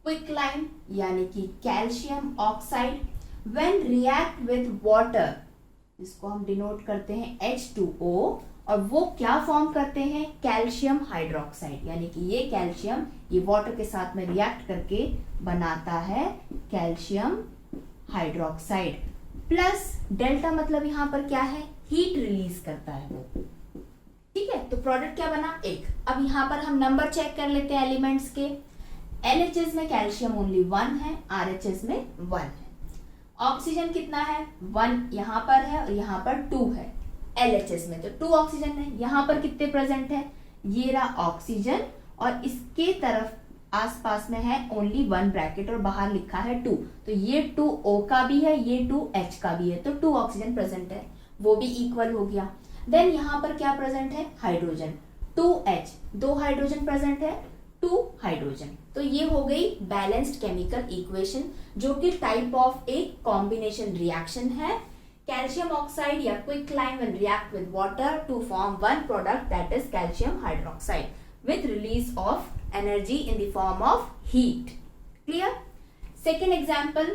क्विकलाइम यानी कि calcium oxide when react with water, इसको हम डिनोट करते हैं H2O, और वो क्या फॉर्म करते हैं, कैल्शियम हाइड्रोक्साइड। यानी कि ये कैल्शियम ये वाटर के साथ में रिएक्ट करके बनाता है कैल्शियम हाइड्रोक्साइड, प्लस डेल्टा मतलब यहाँ पर क्या है, हीट रिलीज करता है वो। ठीक है, तो प्रोडक्ट क्या बना एक। अब यहाँ पर हम नंबर चेक कर लेते हैं एलिमेंट्स के। LHS में कैल्शियम ओनली 1 है, RHS में 1 है। ऑक्सीजन कितना है 1 यहाँ पर है और यहाँ पर 2 है। LHS में तो 2 ऑक्सीजन है, यहाँ पर कितने प्रेजेंट है, ये रहा ऑक्सीजन और इसके तरफ आसपास में है ओनली 1 ब्रैकेट और बाहर लिखा है 2, तो ये 2O का भी है, ये 2H का भी है, तो 2 ऑक्सीजन प्रेजेंट है, वो भी इक्वल हो गया। देन यहाँ पर क्या प्रेजेंट है, हाइड्रोजन 2H, 2 हाइड्रोजन प्रेजेंट है, 2 हाइड्रोजन। तो ये हो गई बैलेंस्ड केमिकल इक्वेशन जो कि type of a combination reaction है। कैल्शियम ऑक्साइड या quicklime when react with water to form one product that is calcium hydroxide with release of energy in the form of heat. Clear. Second example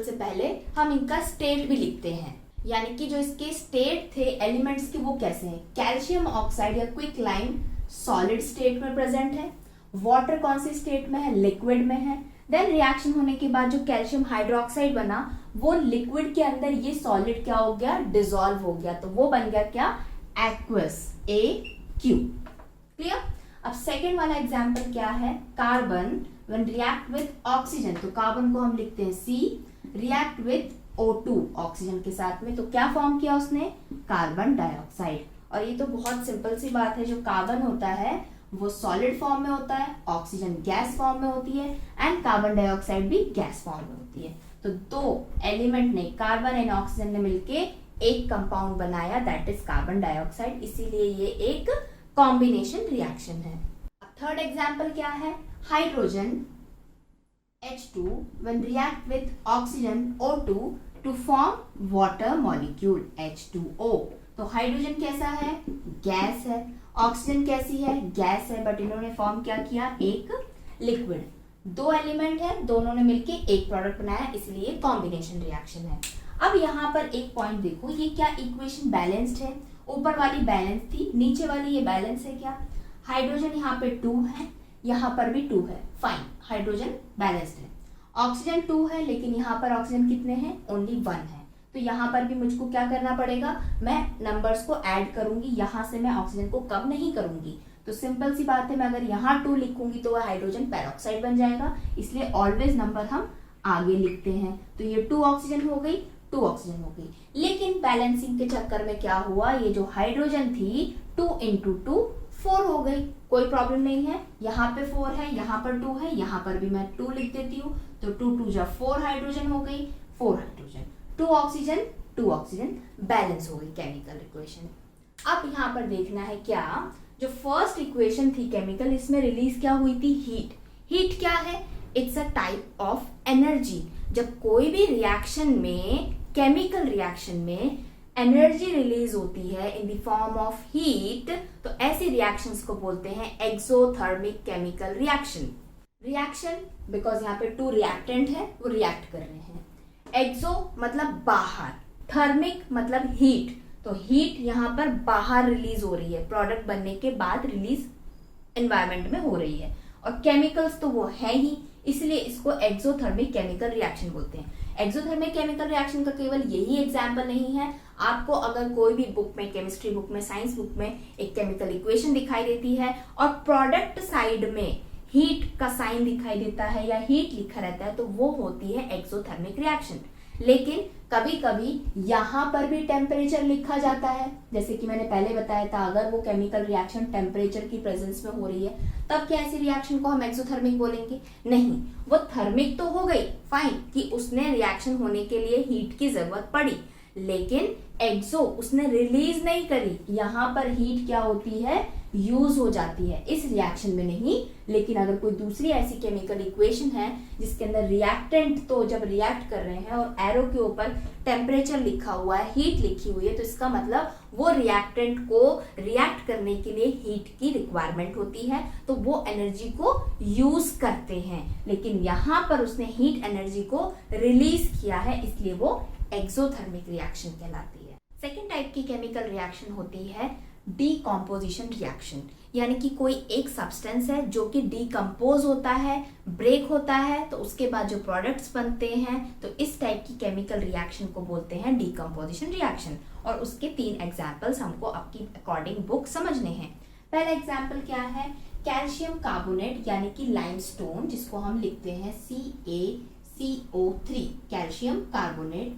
से पहले हम इनका state भी लिखते हैं, यानी कि जो इसके स्टेट थे एलिमेंट्स के वो कैसे हैं। कैल्शियम ऑक्साइड या क्विकलाइम सॉलिड स्टेट में प्रेजेंट है, वाटर कौन सी स्टेट में है, लिक्विड में है। देन रिएक्शन होने के बाद जो कैल्शियम हाइड्रोक्साइड बना वो लिक्विड के अंदर ये सॉलिड क्या हो गया, डिसॉल्व हो गया, तो वो बन गया क्या, एक्वस AQ। क्लियर। अब सेकेंड वाला एग्जाम्पल क्या है, carbon when react with oxygen, तो कार्बन को हम लिखते हैं C, react with O2 oxygen के साथ में, तो क्या फॉर्म किया उसने, कार्बन डाइऑक्साइड। और ये तो बहुत सिंपल सी बात है, जो कार्बन होता है वो सॉलिड फॉर्म में होता है, ऑक्सीजन गैस फॉर्म में होती है एंड कार्बन डाइऑक्साइड भी गैस फॉर्म में होती है। तो 2 एलिमेंट ने, कार्बन एंड ऑक्सीजन ने मिलके एक कंपाउंड बनाया दैट इज कार्बन डाइऑक्साइड, इसीलिए ये एक कॉम्बिनेशन रिएक्शन है। थर्ड एग्जांपल क्या है, hydrogen H2 when react with oxygen O2 to form water molecule H2O। तो हाइड्रोजन कैसा है, गैस है, ऑक्सीजन कैसी है, गैस है, बट इन्होंने फॉर्म क्या किया, एक लिक्विड। 2 एलिमेंट है, दोनों ने मिलके एक प्रोडक्ट बनाया, इसलिए कॉम्बिनेशन रिएक्शन है। अब यहाँ पर एक पॉइंट देखो, ये क्या इक्वेशन बैलेंस्ड है, ऊपर वाली बैलेंस थी, नीचे वाली ये बैलेंस है क्या। हाइड्रोजन यहाँ पे 2 है, यहाँ पर भी 2 है, फाइन, हाइड्रोजन बैलेंस्ड है। ऑक्सीजन 2 है, लेकिन यहाँ पर ऑक्सीजन कितने हैं, ओनली 1 है, तो यहाँ पर भी मुझको क्या करना पड़ेगा, मैं नंबर्स को ऐड करूंगी, यहाँ से मैं ऑक्सीजन को कम नहीं करूंगी। तो सिंपल सी बात है, मैं अगर यहाँ 2 लिखूंगी तो वह हाइड्रोजन पेरोक्साइड बन जाएगा, इसलिए ऑलवेज नंबर हम आगे लिखते हैं। तो ये 2 ऑक्सीजन हो गई, 2 ऑक्सीजन हो गई। लेकिन बैलेंसिंग के चक्कर में क्या हुआ, ये जो हाइड्रोजन थी 2 × 2 4 हो गई, कोई प्रॉब्लम नहीं है। यहाँ पे 4 है, यहाँ पर 2 है, यहाँ पर भी मैं 2 लिख देती हूँ, तो 2 2 जा 4 हाइड्रोजन हो गई, 4 हाइड्रोजन, 2 ऑक्सीजन बैलेंस हो गई केमिकल इक्वेशन। अब यहाँ पर देखना है क्या, जो फर्स्ट इक्वेशन थी केमिकल, इसमें रिलीज क्या हुई थी, हीट। हीट क्या है, it's a type of energy. जब कोई भी रिएक्शन में, केमिकल रिएक्शन में एनर्जी रिलीज होती है इन द फॉर्म ऑफ हीट, तो ऐसे रिएक्शंस को बोलते हैं एक्सोथर्मिक केमिकल रिएक्शन बिकॉज यहाँ पे टू रिएक्टेंट है, वो रिएक्ट कर रहे हैं। एक्सो मतलब बाहर, थर्मिक मतलब हीट, तो हीट यहाँ पर बाहर रिलीज हो रही है, प्रोडक्ट बनने के बाद रिलीज एनवायरमेंट में हो रही है, और केमिकल्स तो वो है ही, इसलिए इसको एक्सोथर्मिक केमिकल रिएक्शन बोलते हैं। एक्सोथर्मिक केमिकल रिएक्शन का केवल यही एग्जाम्पल नहीं है, आपको अगर कोई भी बुक में, केमिस्ट्री बुक में, साइंस बुक में एक केमिकल इक्वेशन दिखाई देती है और प्रोडक्ट साइड में हीट का साइन दिखाई देता है या हीट लिखा रहता है, तो वो होती है एक्सोथर्मिक रिएक्शन। लेकिन कभी कभी यहाँ पर भी टेम्परेचर लिखा जाता है, जैसे कि मैंने पहले बताया था, अगर वो केमिकल रिएक्शन टेम्परेचर की प्रेजेंस में हो रही है, तब क्या ऐसी रिएक्शन को हम एक्सोथर्मिक बोलेंगे? नहीं, वो थर्मिक तो हो गई, फाइन, कि उसने रिएक्शन होने के लिए हीट की जरूरत पड़ी, लेकिन एक्सो उसने रिलीज नहीं करी। यहाँ पर हीट क्या होती है? यूज हो जाती है, इस रिएक्शन में नहीं। लेकिन अगर कोई दूसरी ऐसी केमिकल इक्वेशन है जिसके अंदर रिएक्टेंट तो जब रिएक्ट कर रहे हैं और एरो के ऊपर टेम्परेचर लिखा हुआ है, हीट लिखी हुई है, तो इसका मतलब वो रिएक्टेंट को रिएक्ट करने के लिए हीट की रिक्वायरमेंट होती है, तो वो एनर्जी को यूज करते हैं। लेकिन यहाँ पर उसने हीट एनर्जी को रिलीज किया है, इसलिए वो एक्सोथर्मिक रिएक्शन कहलाती है। सेकेंड टाइप की केमिकल रिएक्शन होती है डीकॉम्पोजिशन रिएक्शन, यानी कि कोई एक सब्सटेंस है जो कि डीकम्पोज होता है, ब्रेक होता है, तो उसके बाद जो प्रोडक्ट्स बनते हैं, तो इस टाइप की केमिकल रिएक्शन को बोलते हैं डीकम्पोजिशन रिएक्शन। और उसके 3 एग्जाम्पल्स हमको आपकी अकॉर्डिंग बुक समझने हैं। पहला एग्जाम्पल क्या है? कैल्शियम कार्बोनेट यानी कि लाइमस्टोन, जिसको हम लिखते हैं CaCO3, calcium carbonate.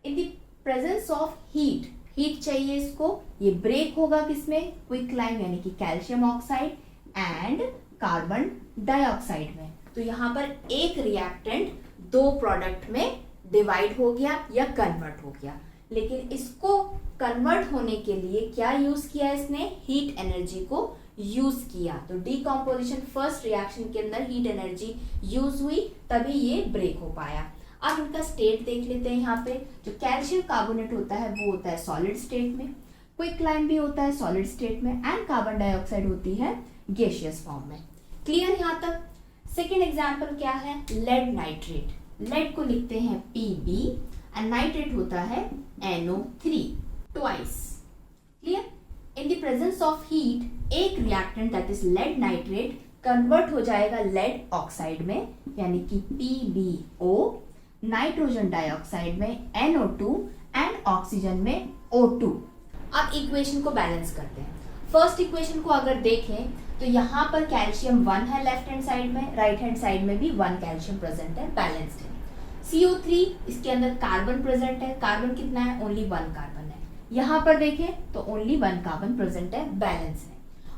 In the presence of heat चाहिए इसको, ये ब्रेक होगा किसमें? क्विकलाइन यानी कि calcium oxide and carbon dioxide में। तो यहाँ पर एक रिएक्टेंट 2 प्रोडक्ट में डिवाइड हो गया या कन्वर्ट हो गया, लेकिन इसको कन्वर्ट होने के लिए क्या यूज किया इसने? हीट एनर्जी को यूज किया। तो डीकॉम्पोजिशन फर्स्ट रिएक्शन के अंदर हीट एनर्जी यूज हुई, तभी ये ब्रेक हो पाया। अब इनका स्टेट देख लेते हैं। यहाँ पे जो कैल्शियम कार्बोनेट होता है वो होता है सॉलिड स्टेट में, क्विकलाइन भी होता है सॉलिड स्टेट में, एंड कार्बन डाइऑक्साइड होती है गैसियस फॉर्म में। क्लियर यहाँ तक? सेकेंड एग्जाम्पल क्या है? Lead nitrate. लेड को लिखते हैं Pb एंड नाइट्रेट होता है NO3 twice. Clear? In the presence of heat एक reactant that is lead nitrate convert हो जाएगा लेड ऑक्साइड में, यानी कि PbO, नाइट्रोजन डाइऑक्साइड में NO2 एंड ऑक्सीजन में O2। अब इक्वेशन को बैलेंस करते हैं। फर्स्ट इक्वेशन को अगर देखें तो यहाँ पर कैल्शियम 1 है लेफ्ट हैंड साइड में, राइट हैंड साइड में भी 1 कैल्शियम प्रेजेंट है, बैलेंस्ड है। CO3 इसके अंदर कार्बन प्रेजेंट है, कार्बन कितना है? ओनली 1 कार्बन है। यहाँ पर देखें तो ओनली 1 कार्बन प्रेजेंट है, बैलेंस है।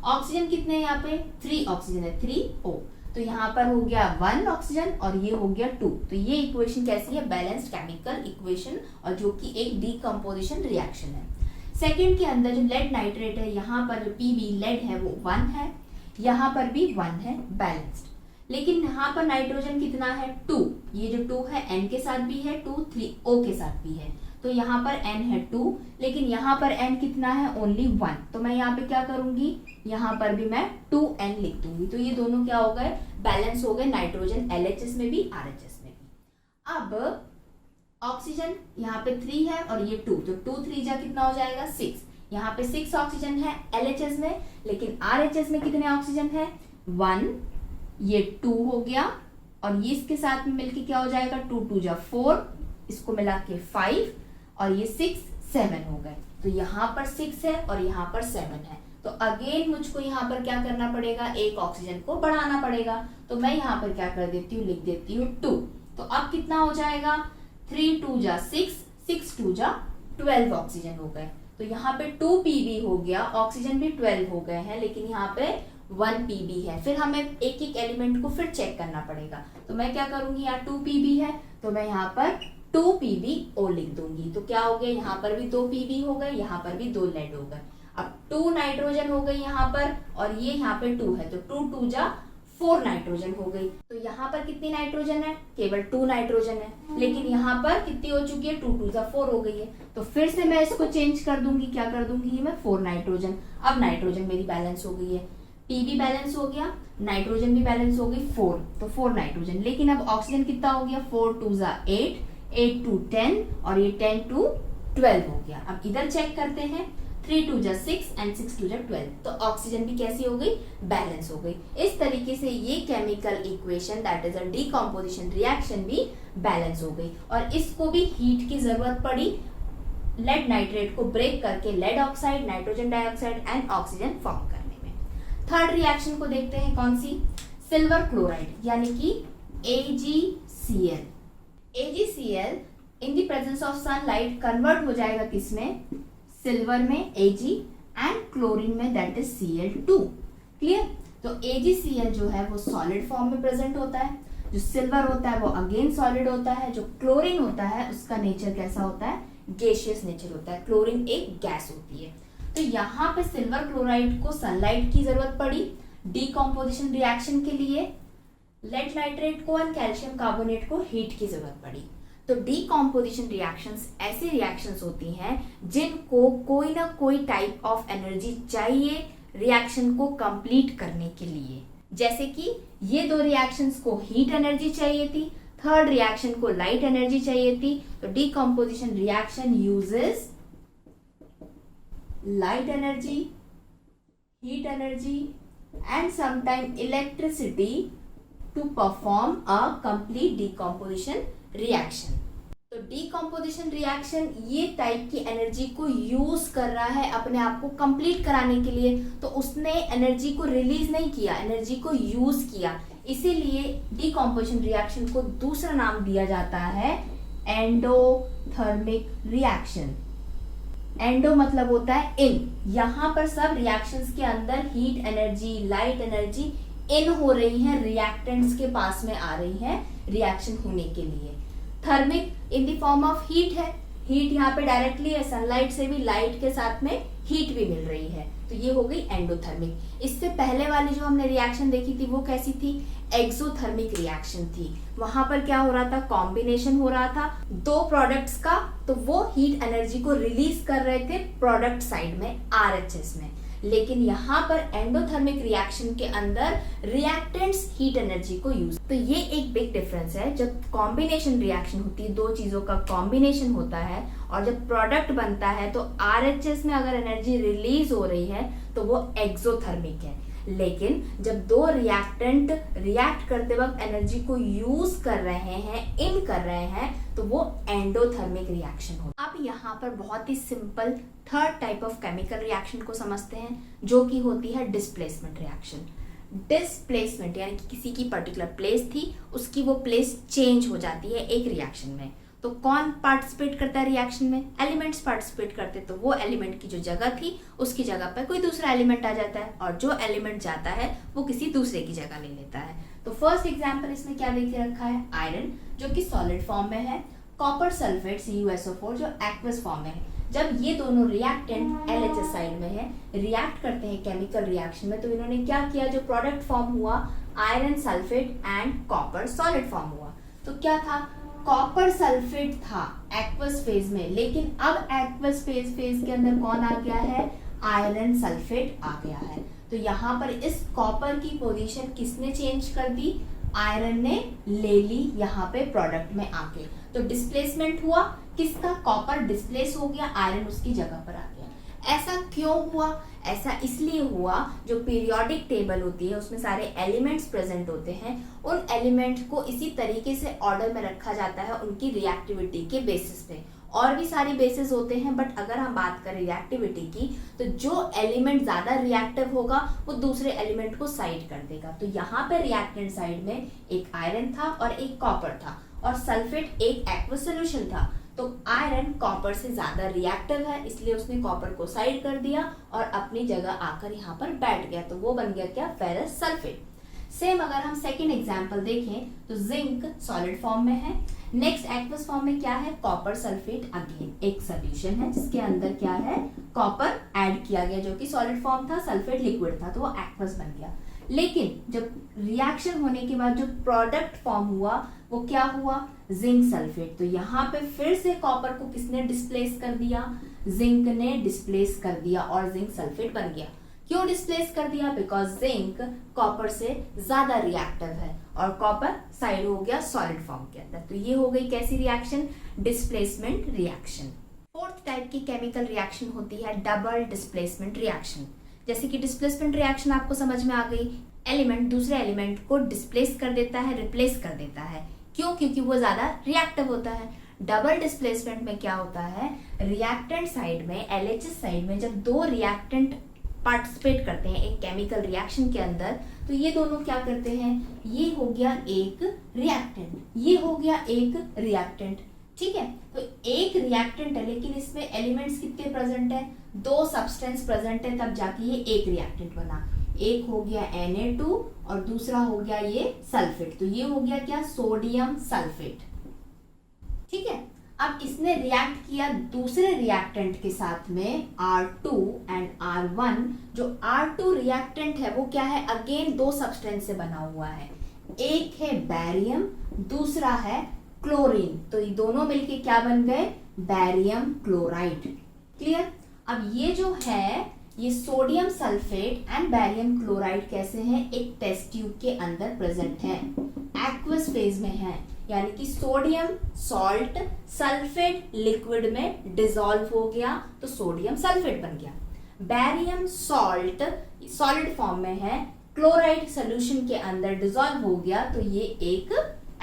ऑक्सीजन कितने हैं यहाँ पे? 3 ऑक्सीजन है, 3O, तो यहाँ पर हो गया 1 ऑक्सीजन और ये हो गया 2। तो ये इक्वेशन कैसी है? बैलेंस्ड केमिकल इक्वेशन, और जो कि एक डीकम्पोजिशन रिएक्शन है। सेकंड के अंदर जो लेड नाइट्रेट है, यहाँ पर जो Pb लेड है वो 1 है, यहाँ पर भी 1 है, बैलेंस्ड। लेकिन यहाँ पर नाइट्रोजन कितना है? 2, ये जो 2 है N के साथ भी है 2, 3O के साथ भी है, तो यहाँ पर N है 2, लेकिन यहाँ पर N कितना है? ओनली 1। तो मैं यहाँ पे क्या करूंगी? यहाँ पर भी मैं 2N लिख दूंगी, तो ये दोनों क्या हो गए? बैलेंस हो गए, नाइट्रोजन LHS में भी RHS में भी। अब ऑक्सीजन यहाँ पे 3 है और ये 2, तो 2 3 जा कितना हो जाएगा? 6। यहाँ पे 6 ऑक्सीजन है LHS में, लेकिन RHS में कितने ऑक्सीजन है? 1, ये 2 हो गया, और ये इसके साथ में मिलके क्या हो जाएगा? 2 2 जा 4, इसको मिला के 5, और ये 6 7 हो गए। तो यहाँ पर 6 है और यहाँ पर 7 है, तो अगेन मुझको यहाँ पर क्या करना पड़ेगा? एक ऑक्सीजन को बढ़ाना पड़ेगा। तो मैं यहाँ पर क्या कर देती हूँ? लिख देती हूँ 2। तो अब कितना हो जाएगा? 3 2 जा 6, 6 2 जा 12 ऑक्सीजन हो गए। तो यहाँ पे 2 Pb हो गया, ऑक्सीजन भी 12 हो गए हैं, लेकिन यहाँ पे 1 Pb है। फिर हमें एक एक एलिमेंट को फिर चेक करना पड़ेगा। तो मैं क्या करूंगी? यहाँ 2 Pb है, तो मैं यहाँ पर 2 PbO लिख दूंगी। तो क्या हो गया? यहाँ पर भी 2 Pb हो गए, यहाँ पर भी 2 लेड हो गए। अब 2 नाइट्रोजन हो गई यहाँ पर, और ये यहाँ पे 2 है, तो 2 2 जा 4 नाइट्रोजन हो गई। तो यहाँ पर कितनी नाइट्रोजन है, केवल 2 नाइट्रोजन है, लेकिन यहाँ पर कितनी हो चुकी है, 2 2 जा 4 हो गई है। तो फिर से मैं इसको चेंज कर दूंगी, क्या कर दूंगी मैं, 4 नाइट्रोजन। अब नाइट्रोजन मेरी बैलेंस हो गई है, पी भी बैलेंस हो गया, नाइट्रोजन भी बैलेंस हो गई 4, तो 4 नाइट्रोजन। लेकिन अब ऑक्सीजन कितना हो गया, 4 2 जा 8, 8 2 10 और ये 10 2 12 हो गया। अब इधर चेक करते हैं, 3 2 जा 6 एंड 6 2 जा 12, तो ऑक्सीजन भी कैसी हो गई, बैलेंस हो गई। इस तरीके से ये chemical equation that is a decomposition reaction भी बैलेंस हो गई। और इसको भी हीट की जरूरत पड़ी लेड नाइट्रेट को ब्रेक करके lead oxide, nitrogen dioxide and oxygen form करने में। थर्ड रिएक्शन को देखते हैं, कौन सी, सिल्वर क्लोराइड यानी कि AgCl। AgCl in the presence of sunlight convert हो जाएगा किसमें, सिल्वर में Ag एंड क्लोरीन में दैट इज Cl2। क्लियर। तो AgCl जो है वो सॉलिड फॉर्म में प्रेजेंट होता है, जो सिल्वर होता है वो अगेन सॉलिड होता है, जो क्लोरीन होता है उसका नेचर कैसा होता है, गैसियस नेचर होता है, क्लोरीन एक गैस होती है। तो यहाँ पे सिल्वर क्लोराइड को सनलाइट की जरूरत पड़ी डीकम्पोजिशन रिएक्शन के लिए, लेड नाइट्रेट को और कैल्शियम कार्बोनेट को हीट की जरूरत पड़ी। तो डीकम्पोजिशन रिएक्शंस ऐसी रिएक्शंस होती हैं जिनको कोई ना कोई टाइप ऑफ एनर्जी चाहिए रिएक्शन को कंप्लीट करने के लिए। जैसे कि ये दो रिएक्शंस को हीट एनर्जी चाहिए थी, थर्ड रिएक्शन को लाइट एनर्जी चाहिए थी। तो decomposition reaction uses light energy, heat energy and sometime electricity to perform a complete decomposition reaction. तो डीकम्पोजिशन रिएक्शन ये टाइप की एनर्जी को यूज कर रहा है अपने आप को कंप्लीट कराने के लिए, तो उसने एनर्जी को रिलीज नहीं किया, एनर्जी को यूज किया। इसीलिए डीकम्पोजिशन रिएक्शन को दूसरा नाम दिया जाता है एंडोथर्मिक रिएक्शन। एंडो मतलब होता है इन, यहाँ पर सब रिएक्शंस के अंदर heat energy, light energy in हो रही है, रिएक्टेंट्स के पास में आ रही है रिएक्शन होने के लिए। Thermic in the form of heat है, हीट यहाँ पे डायरेक्टली है, सनलाइट से भी लाइट के साथ में हीट भी मिल रही है, तो ये हो गई एंडोथर्मिक। इससे पहले वाली जो हमने रिएक्शन देखी थी वो कैसी थी, एक्सोथर्मिक रिएक्शन थी। वहां पर क्या हो रहा था, कॉम्बिनेशन हो रहा था दो प्रोडक्ट्स का, तो वो हीट एनर्जी को रिलीज कर रहे थे प्रोडक्ट साइड में, RHS में। लेकिन यहाँ पर एंडोथर्मिक रिएक्शन के अंदर रिएक्टेंट्स हीट एनर्जी को यूज, तो ये एक बिग डिफरेंस है। जब कॉम्बिनेशन रिएक्शन होती है, दो चीजों का कॉम्बिनेशन होता है, और जब प्रोडक्ट बनता है तो RHS में अगर एनर्जी रिलीज हो रही है तो वो एक्सोथर्मिक है। लेकिन जब दो रिएक्टेंट रिएक्ट करते वक्त एनर्जी को यूज कर रहे हैं, इन कर रहे हैं, तो वो एंडोथर्मिक रिएक्शन होता है। अब यहाँ पर बहुत ही simple third type of chemical reaction को समझते हैं, जो कि होती है डिस्प्लेसमेंट रिएक्शन। डिस्प्लेसमेंट यानी कि किसी की पर्टिकुलर प्लेस थी, उसकी वो प्लेस चेंज हो जाती है एक रिएक्शन में। तो कौन पार्टिसिपेट करता है रिएक्शन में, एलिमेंट्स पार्टिसिपेट करते, तो वो एलिमेंट की जो जगह थी उसकी जगह पर कोई दूसरा एलिमेंट आ जाता है, और जो एलिमेंट जाता है वो किसी दूसरे की जगह ले लेता है। तो फर्स्ट एग्जांपल इसमें क्या देखे रखा है, आयरन जो कि सॉलिड फॉर्म में है, कॉपर सल्फेट CuSO4 जो एक्वस फॉर्म में है। जब ये दोनों रिएक्टेंट LHS साइड में है, रिएक्ट करते हैं केमिकल रिएक्शन में, तो इन्होंने क्या किया, जो प्रोडक्ट फॉर्म हुआ iron sulphate and copper solid form हुआ। तो क्या था, कॉपर सल्फेट था एक्वस फेज में, लेकिन अब एक्वस फेज के अंदर कौन आ गया है, आयरन सल्फेट आ गया है। तो यहाँ पर इस कॉपर की पोजीशन किसने चेंज कर दी, आयरन ने ले ली यहाँ पे प्रोडक्ट में आके। तो डिस्प्लेसमेंट हुआ किसका, कॉपर डिस्प्लेस हो गया, आयरन उसकी जगह पर आ गया। ऐसा क्यों हुआ, ऐसा इसलिए हुआ, जो पीरियोडिक टेबल होती है उसमें सारे एलिमेंट्स प्रेजेंट होते हैं, उन एलिमेंट्स को इसी तरीके से ऑर्डर में रखा जाता है उनकी रिएक्टिविटी के बेसिस पे। और भी सारी बेसिस होते हैं, बट अगर हम बात करें रिएक्टिविटी की, तो जो एलिमेंट ज्यादा रिएक्टिव होगा वो दूसरे एलिमेंट को साइड कर देगा। तो यहाँ पे रिएक्टेंट साइड में एक आयरन था और एक कॉपर था, और सल्फेट एक एक्वस सॉल्यूशन था। तो आयरन कॉपर से ज्यादा रिएक्टिव है, इसलिए उसने कॉपर को साइड कर दिया और अपनी जगह आकर यहाँ पर बैठ गया, तो वो बन गया क्या, फेरस सल्फेट। सेम अगर हम सेकेंड एग्जाम्पल देखें तो जिंक सॉलिड फॉर्म में है, नेक्स्ट एक्वस फॉर्म में क्या है, कॉपर सल्फेट, अगेन एक सोल्यूशन है जिसके अंदर क्या है, कॉपर ऐड किया गया, जो कि सॉलिड फॉर्म था, सल्फेट लिक्विड था, तो वो एक्वस बन गया। लेकिन जब रिएक्शन होने के बाद जो प्रोडक्ट फॉर्म हुआ वो क्या हुआ, जिंक सल्फेट। तो यहाँ पे फिर से कॉपर को किसने डिस्प्लेस कर दिया, जिंक ने डिस्प्लेस कर दिया और जिंक सल्फेट बन गया। क्यों डिस्प्लेस कर दिया, बिकॉज जिंक कॉपर से ज्यादा रिएक्टिव है और कॉपर साइड हो गया सॉलिड फॉर्म के अंदर। तो ये हो गई कैसी reaction, displacement reaction. Fourth type की केमिकल रिएक्शन होती है डबल डिस्प्लेसमेंट रिएक्शन। जैसे कि डिस्प्लेसमेंट रिएक्शन आपको समझ में आ गई, एलिमेंट दूसरे एलिमेंट को डिस्प्लेस कर देता है, रिप्लेस कर देता है। क्यों, क्योंकि वो ज्यादा रिएक्टिव होता है। डबल डिस्प्लेसमेंट में क्या होता है, रिएक्टेंट साइड में, एलएचएस साइड में जब दो रिएक्टेंट पार्टिसिपेट करते हैं एक केमिकल रिएक्शन के अंदर, तो ये दोनों क्या करते हैं, ये हो गया एक रिएक्टेंट, ये हो गया एक रिएक्टेंट, ठीक है। तो एक रिएक्टेंट है लेकिन इसमें एलिमेंट्स कितने प्रेजेंट है, दो सब्सटेंस प्रेजेंट है, तब जाके ये एक रिएक्टेंट बना। एक हो गया Na2 और दूसरा हो गया ये सल्फेट। तो ये हो गया क्या, सोडियम सल्फेट, ठीक है। अब इसने रिएक्ट किया दूसरे रिएक्टेंट के साथ में R2 एंड R1। जो R2 रिएक्टेंट है वो क्या है, अगेन दो सब्सटेंस से बना हुआ है, एक है बैरियम, दूसरा है क्लोरीन। तो ये दोनों मिलके क्या बन गए, बैरियम क्लोराइड, क्लियर। अब ये जो है ये sodium sulphate and barium chloride कैसे हैं, एक टेस्ट ट्यूब के अंदर प्रेजेंट है, एक्वस फेज में है, यानी कि सोडियम सॉल्ट, सल्फेट लिक्विड में डिसॉल्व हो गया तो सोडियम सल्फेट बन गया। बैरियम सॉल्ट सॉलिड फॉर्म में है, क्लोराइड सोल्यूशन के अंदर डिसॉल्व हो गया तो ये एक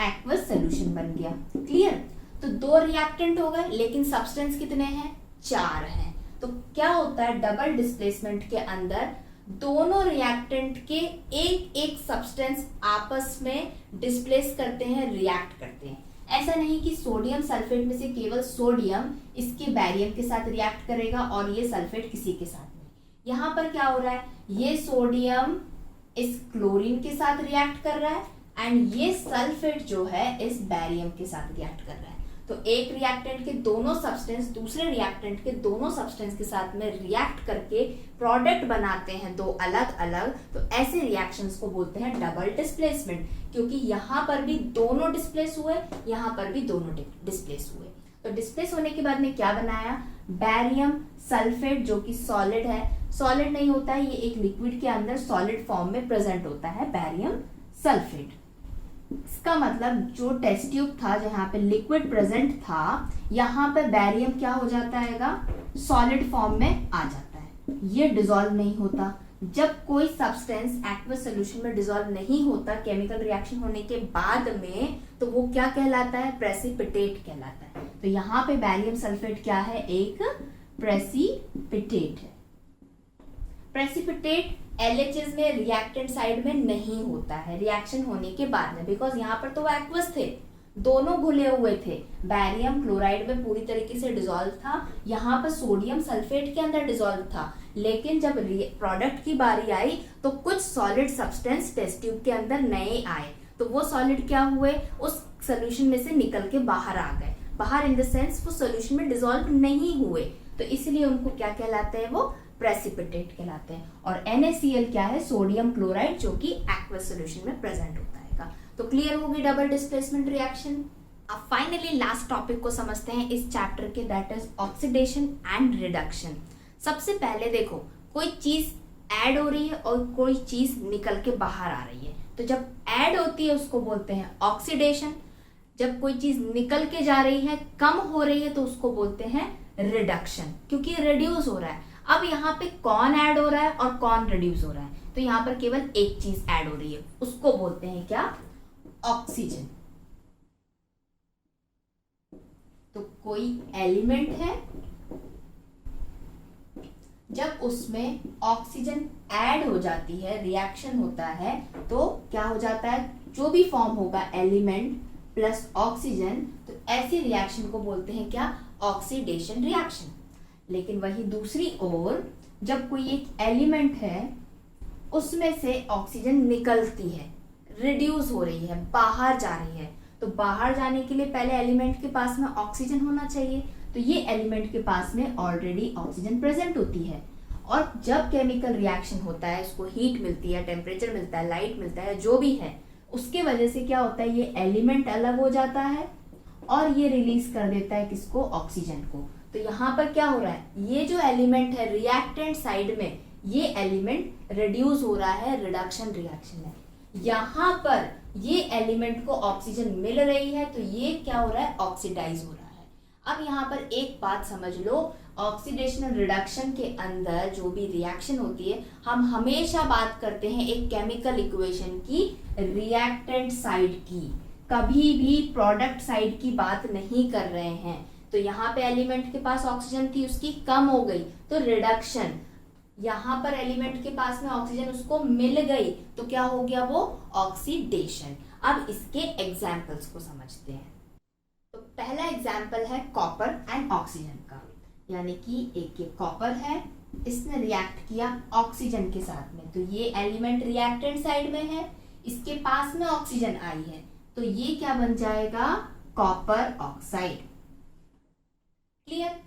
एक्वस सोल्यूशन बन गया, क्लियर। तो दो रिएक्टेंट हो गए लेकिन सब्सटेंस कितने हैं, चार हैं। तो क्या होता है, डबल डिस्प्लेसमेंट के अंदर दोनों रिएक्टेंट के एक एक सब्सटेंस आपस में डिस्प्लेस करते हैं, रिएक्ट करते हैं। ऐसा नहीं कि सोडियम सल्फेट में से केवल सोडियम इसके बैरियम के साथ रिएक्ट करेगा और ये सल्फेट किसी के साथ नहीं। यहाँ पर क्या हो रहा है, ये सोडियम इस क्लोरीन के साथ रिएक्ट कर रहा है एंड ये सल्फेट जो है इस बैरियम के साथ रिएक्ट कर रहा है। तो एक रिएक्टेंट के दोनों सब्सटेंस दूसरे रिएक्टेंट के दोनों सब्सटेंस के साथ में रिएक्ट करके प्रोडक्ट बनाते हैं दो अलग अलग। तो ऐसे रिएक्शंस को बोलते हैं डबल डिस्प्लेसमेंट, क्योंकि यहाँ पर भी दोनों डिस्प्लेस हुए, यहाँ पर भी दोनों डिस्प्लेस हुए। तो डिस्प्लेस होने के बाद में क्या बनाया, बैरियम सल्फेट जो कि सॉलिड है, सॉलिड नहीं होता है, ये एक लिक्विड के अंदर सॉलिड फॉर्म में प्रेजेंट होता है बैरियम सल्फेट। इसका मतलब जो टेस्ट ट्यूब था जहां पे लिक्विड प्रेजेंट था, यहाँ पे बैरियम क्या हो जाता है, सॉलिड फॉर्म में आ जाता है, ये डिसॉल्व नहीं होता। जब कोई सब्सटेंस एक्वस सॉल्यूशन में डिसॉल्व नहीं होता केमिकल रिएक्शन होने के बाद में, तो वो क्या कहलाता है, प्रेसिपिटेट कहलाता है। तो यहाँ पे बैरियम सल्फेट क्या है, एक प्रेसिपिटेट है। प्रेसिपिटेट एलएचएस में रिएक्टेंट साइड में नहीं होता है रिएक्शन होने के बाद में, बिकॉज यहाँ पर तो एक्वस थे, दोनों घुले हुए थे, बैरियम क्लोराइड में पूरी तरीके से डिसॉल्व था, यहाँ पर सोडियम सल्फेट के अंदर डिसॉल्व था। लेकिन जब प्रोडक्ट की बारी आई तो कुछ सॉलिड सब्सटेंस टेस्ट ट्यूब के अंदर नए आए, तो वो सॉलिड क्या हुए, उस सोल्यूशन में से निकल के बाहर आ गए। बाहर इन द सेंस वो सोल्यूशन में डिसॉल्व नहीं हुए, तो इसलिए उनको क्या कहलाते हैं, वो प्रेसिपिटेट कहलाते हैं। और NaCl क्या है, सोडियम क्लोराइड, जो कि एक्वस सॉल्यूशन में प्रेजेंट होता है। तो क्लियर होगी डबल डिस्प्लेसमेंट रिएक्शन। अब फाइनली लास्ट टॉपिक को समझते हैं इस चैप्टर के, that is oxidation and reduction. सबसे पहले देखो, कोई चीज ऐड हो रही है और कोई चीज निकल के बाहर आ रही है, तो जब ऐड होती है उसको बोलते हैं ऑक्सीडेशन, जब कोई चीज निकल के जा रही है, कम हो रही है, तो उसको बोलते हैं रिडक्शन, क्योंकि रिड्यूस हो रहा है। अब यहाँ पे कौन ऐड हो रहा है और कौन रिड्यूस हो रहा है, तो यहाँ पर केवल एक चीज ऐड हो रही है, उसको बोलते हैं क्या, ऑक्सीजन। तो कोई एलिमेंट है, जब उसमें ऑक्सीजन ऐड हो जाती है, रिएक्शन होता है, तो क्या हो जाता है, जो भी फॉर्म होगा एलिमेंट प्लस ऑक्सीजन, तो ऐसी रिएक्शन को बोलते हैं क्या, ऑक्सीडेशन रिएक्शन। लेकिन वही दूसरी ओर जब कोई एक एलिमेंट है, उसमें से ऑक्सीजन निकलती है, रिड्यूस हो रही है, बाहर जा रही है, तो बाहर जाने के लिए पहले एलिमेंट के पास में ऑक्सीजन होना चाहिए, तो ये एलिमेंट के पास में ऑलरेडी ऑक्सीजन प्रेजेंट होती है, और जब केमिकल रिएक्शन होता है, इसको हीट मिलती है, टेम्परेचर मिलता है, लाइट मिलता है, जो भी है, उसके वजह से क्या होता है, ये एलिमेंट अलग हो जाता है और ये रिलीज कर देता है किसको, ऑक्सीजन को। तो यहाँ पर क्या हो रहा है, ये जो एलिमेंट है रिएक्टेंट साइड में, ये एलिमेंट रिड्यूस हो रहा है रिडक्शन रिएक्शन में। यहाँ पर ये एलिमेंट को ऑक्सीजन मिल रही है, तो ये क्या हो रहा है, ऑक्सीडाइज हो रहा है। अब यहाँ पर एक बात समझ लो, ऑक्सीडेशन और रिडक्शन के अंदर जो भी रिएक्शन होती है, हम हमेशा बात करते हैं एक केमिकल इक्वेशन की रिएक्टेंट साइड की, कभी भी प्रोडक्ट साइड की बात नहीं कर रहे हैं। तो यहाँ पे एलिमेंट के पास ऑक्सीजन थी, उसकी कम हो गई तो रिडक्शन, यहाँ पर एलिमेंट के पास में ऑक्सीजन उसको मिल गई तो क्या हो गया, वो ऑक्सीडेशन। अब इसके एग्जाम्पल्स को समझते हैं। तो पहला एग्जाम्पल है कॉपर एंड ऑक्सीजन का, यानी कि एक ये कॉपर है, इसने रिएक्ट किया ऑक्सीजन के साथ में, तो ये एलिमेंट रिएक्टेंट साइड में है, इसके पास में ऑक्सीजन आई है, तो ये क्या बन जाएगा, कॉपर ऑक्साइड। क्लियर।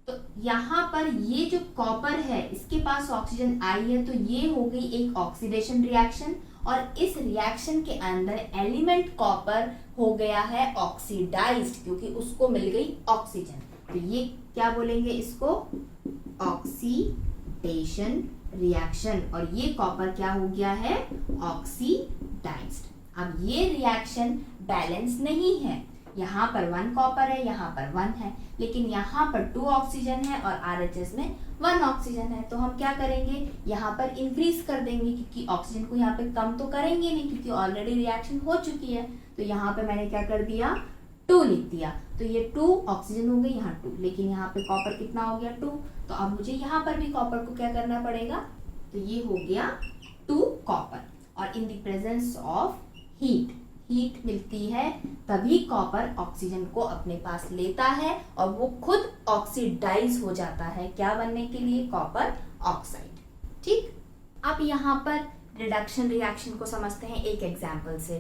तो यहाँ पर ये जो कॉपर है, इसके पास ऑक्सीजन आई है, तो ये हो गई एक ऑक्सीडेशन रिएक्शन, और इस रिएक्शन के अंदर एलिमेंट कॉपर हो गया है ऑक्सीडाइज्ड, क्योंकि उसको मिल गई ऑक्सीजन। तो ये क्या बोलेंगे, इसको ऑक्सीडेशन रिएक्शन, और ये कॉपर क्या हो गया है, ऑक्सीडाइज्ड। अब ये रिएक्शन बैलेंस नहीं है, यहाँ पर 1 कॉपर है, यहाँ पर 1 है, लेकिन यहाँ पर 2 ऑक्सीजन है और RHS में 1 ऑक्सीजन है। तो हम क्या करेंगे, यहाँ पर इंक्रीज कर देंगे, क्योंकि ऑक्सीजन को यहाँ पे कम तो करेंगे नहीं, क्योंकि ऑलरेडी रिएक्शन हो चुकी है। तो यहाँ पे मैंने क्या कर दिया, 2 लिख दिया, तो ये 2 ऑक्सीजन हो गई, यहाँ 2, लेकिन यहाँ पे कॉपर कितना हो गया, 2। तो अब मुझे यहाँ पर भी कॉपर को क्या करना पड़ेगा, तो ये हो गया 2 कॉपर, और इन द प्रेजेंस ऑफ हीट मिलती है, तभी कॉपर ऑक्सीजन को अपने पास लेता है और वो खुद ऑक्सीडाइज हो जाता है, क्या बनने के लिए, कॉपर ऑक्साइड। ठीक। अब यहाँ पर रिडक्शन रिएक्शन को समझते हैं एक एग्जाम्पल से।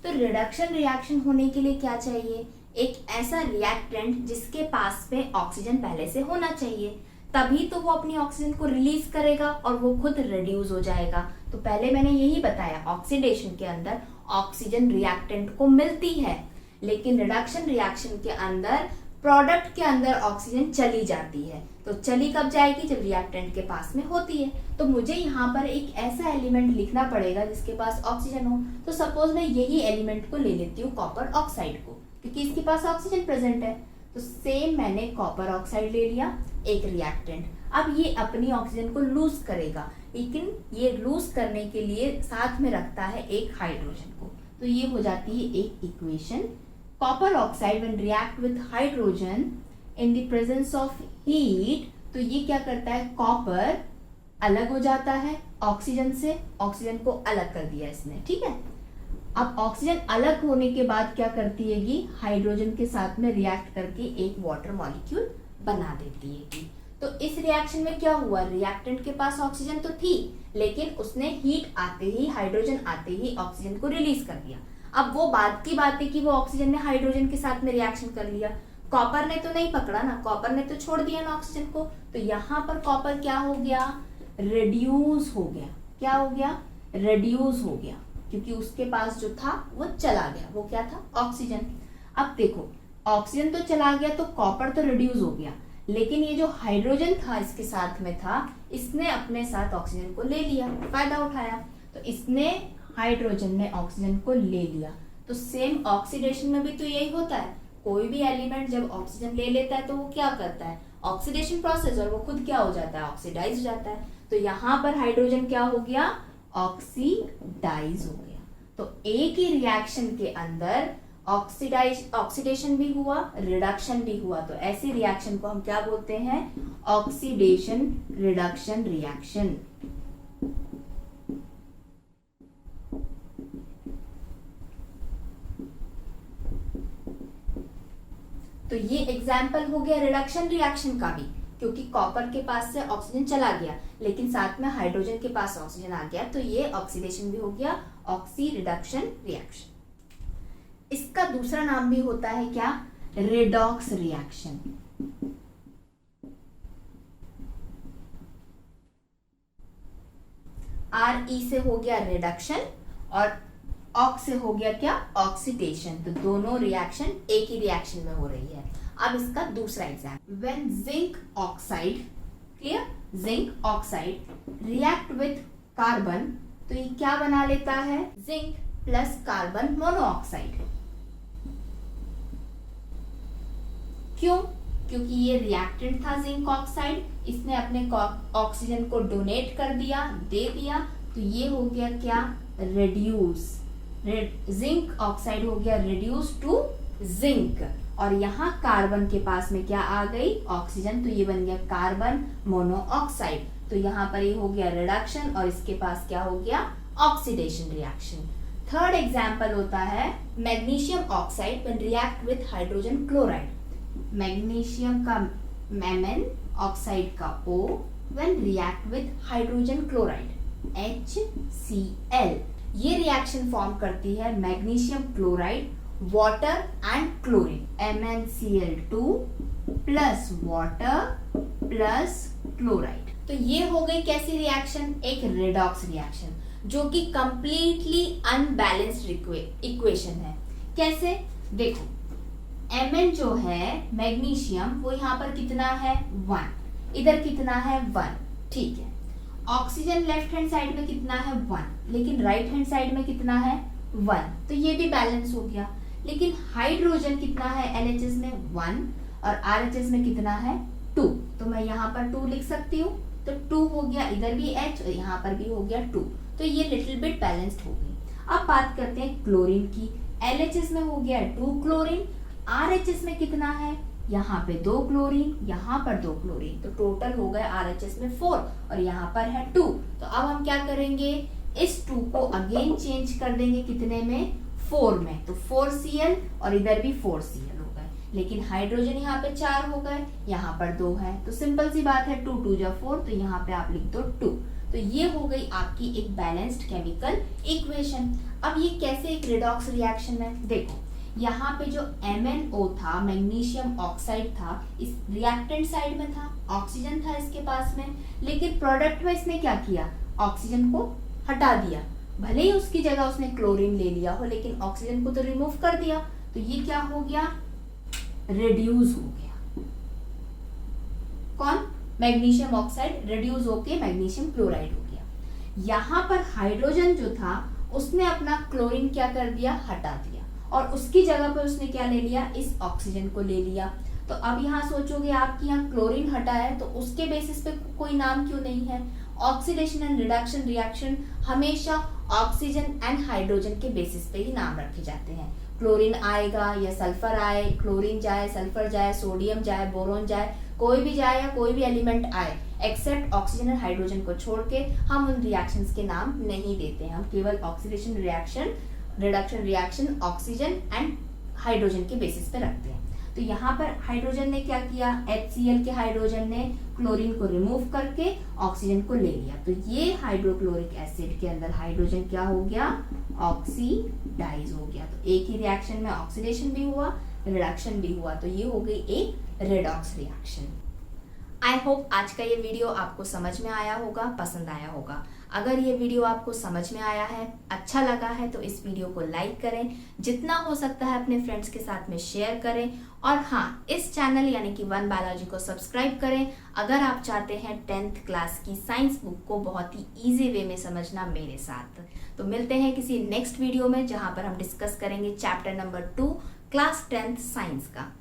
तो रिडक्शन रिएक्शन होने के लिए क्या चाहिए, एक ऐसा रिएक्टेंट जिसके पास में ऑक्सीजन पहले से होना चाहिए, तभी तो वो अपनी ऑक्सीजन को रिलीज करेगा और वो खुद रिड्यूस हो जाएगा। तो पहले मैंने यही बताया, ऑक्सीडेशन के अंदर ऑक्सीजन रिएक्टेंट को मिलती है, लेकिन रिडक्शन रिएक्शन के अंदर प्रोडक्ट के अंदर ऑक्सीजन चली जाती है। तो चली कब जाएगी, जब रिएक्टेंट के पास में होती है। तो मुझे यहाँ पर एक ऐसा एलिमेंट लिखना पड़ेगा जिसके पास ऑक्सीजन हो। तो सपोज मैं यही एलिमेंट को ले लेती हूँ, कॉपर ऑक्साइड को, क्योंकि इसके पास ऑक्सीजन प्रेजेंट है। तो सेम मैंने कॉपर ऑक्साइड ले लिया, एक रिएक्टेंट। अब ये अपनी ऑक्सीजन को लूज करेगा, लेकिन ये लूज करने के लिए साथ में रखता है एक हाइड्रोजन को। तो ये हो जाती है एक equation, copper oxide when react with hydrogen in the presence of heat, तो ये क्या करता है, कॉपर अलग हो जाता है ऑक्सीजन से, ऑक्सीजन को अलग कर दिया इसने। ठीक है। अब ऑक्सीजन अलग होने के बाद क्या करती है, ये हाइड्रोजन के साथ में रिएक्ट करके एक वाटर मॉलिक्यूल बना देती है। तो इस रिएक्शन में क्या हुआ, रिएक्टेंट के पास ऑक्सीजन तो थी, लेकिन उसने हीट आते ही, हाइड्रोजन आते ही ऑक्सीजन को रिलीज कर दिया। अब वो बात की बात है कि वो ऑक्सीजन ने हाइड्रोजन के साथ में रिएक्शन कर लिया, कॉपर ने तो नहीं पकड़ा ना, कॉपर ने तो छोड़ दिया ना ऑक्सीजन को। तो यहाँ पर कॉपर क्या हो गया, रिड्यूस हो गया। क्या हो गया, रिड्यूस हो गया, क्योंकि उसके पास जो था वो चला गया, वो क्या था, ऑक्सीजन। अब देखो, ऑक्सीजन तो चला गया तो कॉपर तो रिड्यूस हो गया, लेकिन ये जो हाइड्रोजन था इसके साथ में था, इसने अपने साथ ऑक्सीजन को ले लिया, फायदा उठाया। तो इसने, हाइड्रोजन ने ऑक्सीजन को ले लिया। तो सेम ऑक्सीडेशन में भी तो यही होता है, कोई भी एलिमेंट जब ऑक्सीजन ले लेता है तो वो क्या करता है, ऑक्सीडेशन प्रोसेस, और वो खुद क्या हो जाता है, ऑक्सीडाइज हो जाता है। तो यहाँ पर हाइड्रोजन क्या हो गया, ऑक्सीडाइज हो गया। तो एक ही रिएक्शन के अंदर ऑक्सीडेशन भी हुआ, रिडक्शन भी हुआ। तो ऐसे रिएक्शन को हम क्या बोलते हैं, ऑक्सीडेशन रिडक्शन रिएक्शन। तो ये एग्जाम्पल हो गया रिडक्शन रिएक्शन का भी, क्योंकि कॉपर के पास से ऑक्सीजन चला गया, लेकिन साथ में हाइड्रोजन के पास ऑक्सीजन आ गया, तो ये ऑक्सीडेशन भी हो गया, ऑक्सी रिडक्शन रिएक्शन। इसका दूसरा नाम भी होता है क्या, रेडॉक्स रिएक्शन। RE से हो गया रिडक्शन और ऑक्स से हो गया क्या, ऑक्सीडेशन। तो दोनों रिएक्शन एक ही रिएक्शन में हो रही है। अब इसका दूसरा example, when zinc oxide, clear, zinc oxide react with carbon, तो ये क्या बना लेता है, जिंक प्लस कार्बन मोनोऑक्साइड। क्यों, क्योंकि ये रिएक्टेंट था जिंक ऑक्साइड, इसने अपने ऑक्सीजन को डोनेट कर दिया, दे दिया, तो ये हो गया क्या, रिड्यूस, जिंक ऑक्साइड हो गया रिड्यूस टू जिंक, और यहाँ कार्बन के पास में क्या आ गई, ऑक्सीजन, तो ये बन गया कार्बन मोनोऑक्साइड। तो यहाँ पर ये हो गया रिडक्शन और इसके पास क्या हो गया, ऑक्सीडेशन रिएक्शन। थर्ड एग्जाम्पल होता है magnesium oxide when react with hydrogen chloride, magnesium का Mn, ऑक्साइड का O, when react with hydrogen chloride HCl, ये रिएक्शन फॉर्म करती है magnesium chloride, water and chlorine, MnCl2 plus water plus chloride. तो ये हो गई कैसी रिएक्शन, एक रेडॉक्स रिएक्शन, जो कि कंप्लीटली अनबैलेंस्ड इक्वेशन है। कैसे, देखो Mn जो है मैग्नीशियम, वो यहाँ पर कितना है 1, इधर कितना है 1, ठीक है। ऑक्सीजन लेफ्ट हैंड साइड में कितना है 1, लेकिन राइट हैंड साइड में कितना है 1, तो ये भी बैलेंस हो गया। लेकिन हाइड्रोजन कितना है LHS में 1 और RHS में कितना है 2, तो मैं यहाँ पर 2 लिख सकती हूँ, तो 2 हो गया, इधर भी H और यहाँ पर भी हो गया 2, तो ये लिटिल बिट बैलेंस्ड हो गई। अब बात करते हैं क्लोरीन की, LHS में हो गया 2 क्लोरीन, RHS में कितना है, यहाँ पे 2 क्लोरीन, यहाँ पर 2 क्लोरीन, तो टोटल हो गए RHS में 4 और यहाँ पर है 2। तो अब हम क्या करेंगे, इस 2 को अगेन चेंज कर देंगे कितने में, 4 में, तो 4Cl और इधर भी 4Cl हो गए, लेकिन हाइड्रोजन यहाँ पे 4 हो गए, यहाँ पर 2 है, तो सिंपल सी बात है 2 2 जा 4, तो यहाँ पे आप लिख दो 2। तो ये हो गई आपकी एक बैलेंस्ड केमिकल इक्वेशन। अब ये कैसे एक रिडॉक्स रिएक्शन है, देखो यहाँ पे जो MnO था, मैग्नीशियम ऑक्साइड था, इस रिएक्टेंट साइड में था, ऑक्सीजन था इसके पास में, लेकिन प्रोडक्ट में इसने क्या किया, ऑक्सीजन को हटा दिया, भले ही उसकी जगह उसने क्लोरीन ले लिया हो, लेकिन ऑक्सीजन को तो रिमूव कर दिया, तो ये क्या हो गया, रिड्यूस हो गया, कौन, मैग्नीशियम ऑक्साइड रिड्यूस होके मैग्नीशियम क्लोराइड हो गया। यहाँ पर हाइड्रोजन जो था उसने अपना क्लोरीन क्या कर दिया, हटा दिया, और उसकी जगह पर उसने क्या ले लिया, इस ऑक्सीजन को ले लिया। तो अब यहाँ सोचोगे आपकी यहाँ क्लोरीन हटा है, तो उसके बेसिस पे कोई नाम क्यों नहीं है, ऑक्सीडेशन एंड रिडक्शन रिएक्शन हमेशा ऑक्सीजन एंड हाइड्रोजन के बेसिस पे ही नाम रखे जाते हैं। क्लोरीन आएगा या सल्फर आए, क्लोरीन जाए, सल्फर जाए, सोडियम जाए, बोरोन जाए, कोई भी जाए या कोई भी एलिमेंट आए, एक्सेप्ट ऑक्सीजन और हाइड्रोजन को छोड़ के हम उन रिएक्शंस के नाम नहीं देते हैं। हम केवल oxidation reaction, reduction reaction oxygen and hydrogen के बेसिस पे रखते हैं। तो यहाँ पर हाइड्रोजन ने क्या किया, HCl के हाइड्रोजन ने क्लोरीन को रिमूव करके ऑक्सीजन को ले लिया, तो ये हाइड्रोक्लोरिक एसिड के अंदर हाइड्रोजन क्या हो गया, ऑक्सीडाइज हो गया। तो एक ही रिएक्शन में ऑक्सीडेशन भी हुआ, रिडक्शन भी हुआ, तो ये हो गई एक रेडॉक्स रिएक्शन। आई होप आज का ये वीडियो आपको समझ में आया होगा, पसंद आया होगा। अगर ये वीडियो आपको समझ में आया है, अच्छा लगा है, तो इस वीडियो को लाइक करें, जितना हो सकता है अपने फ्रेंड्स के साथ में शेयर करें, और हाँ, इस चैनल यानी कि वन बायोलॉजी को सब्सक्राइब करें अगर आप चाहते हैं 10th क्लास की साइंस बुक को बहुत ही ईजी वे में समझना मेरे साथ। तो मिलते हैं किसी नेक्स्ट वीडियो में, जहाँ पर हम डिस्कस करेंगे chapter number 2 class 10th science का।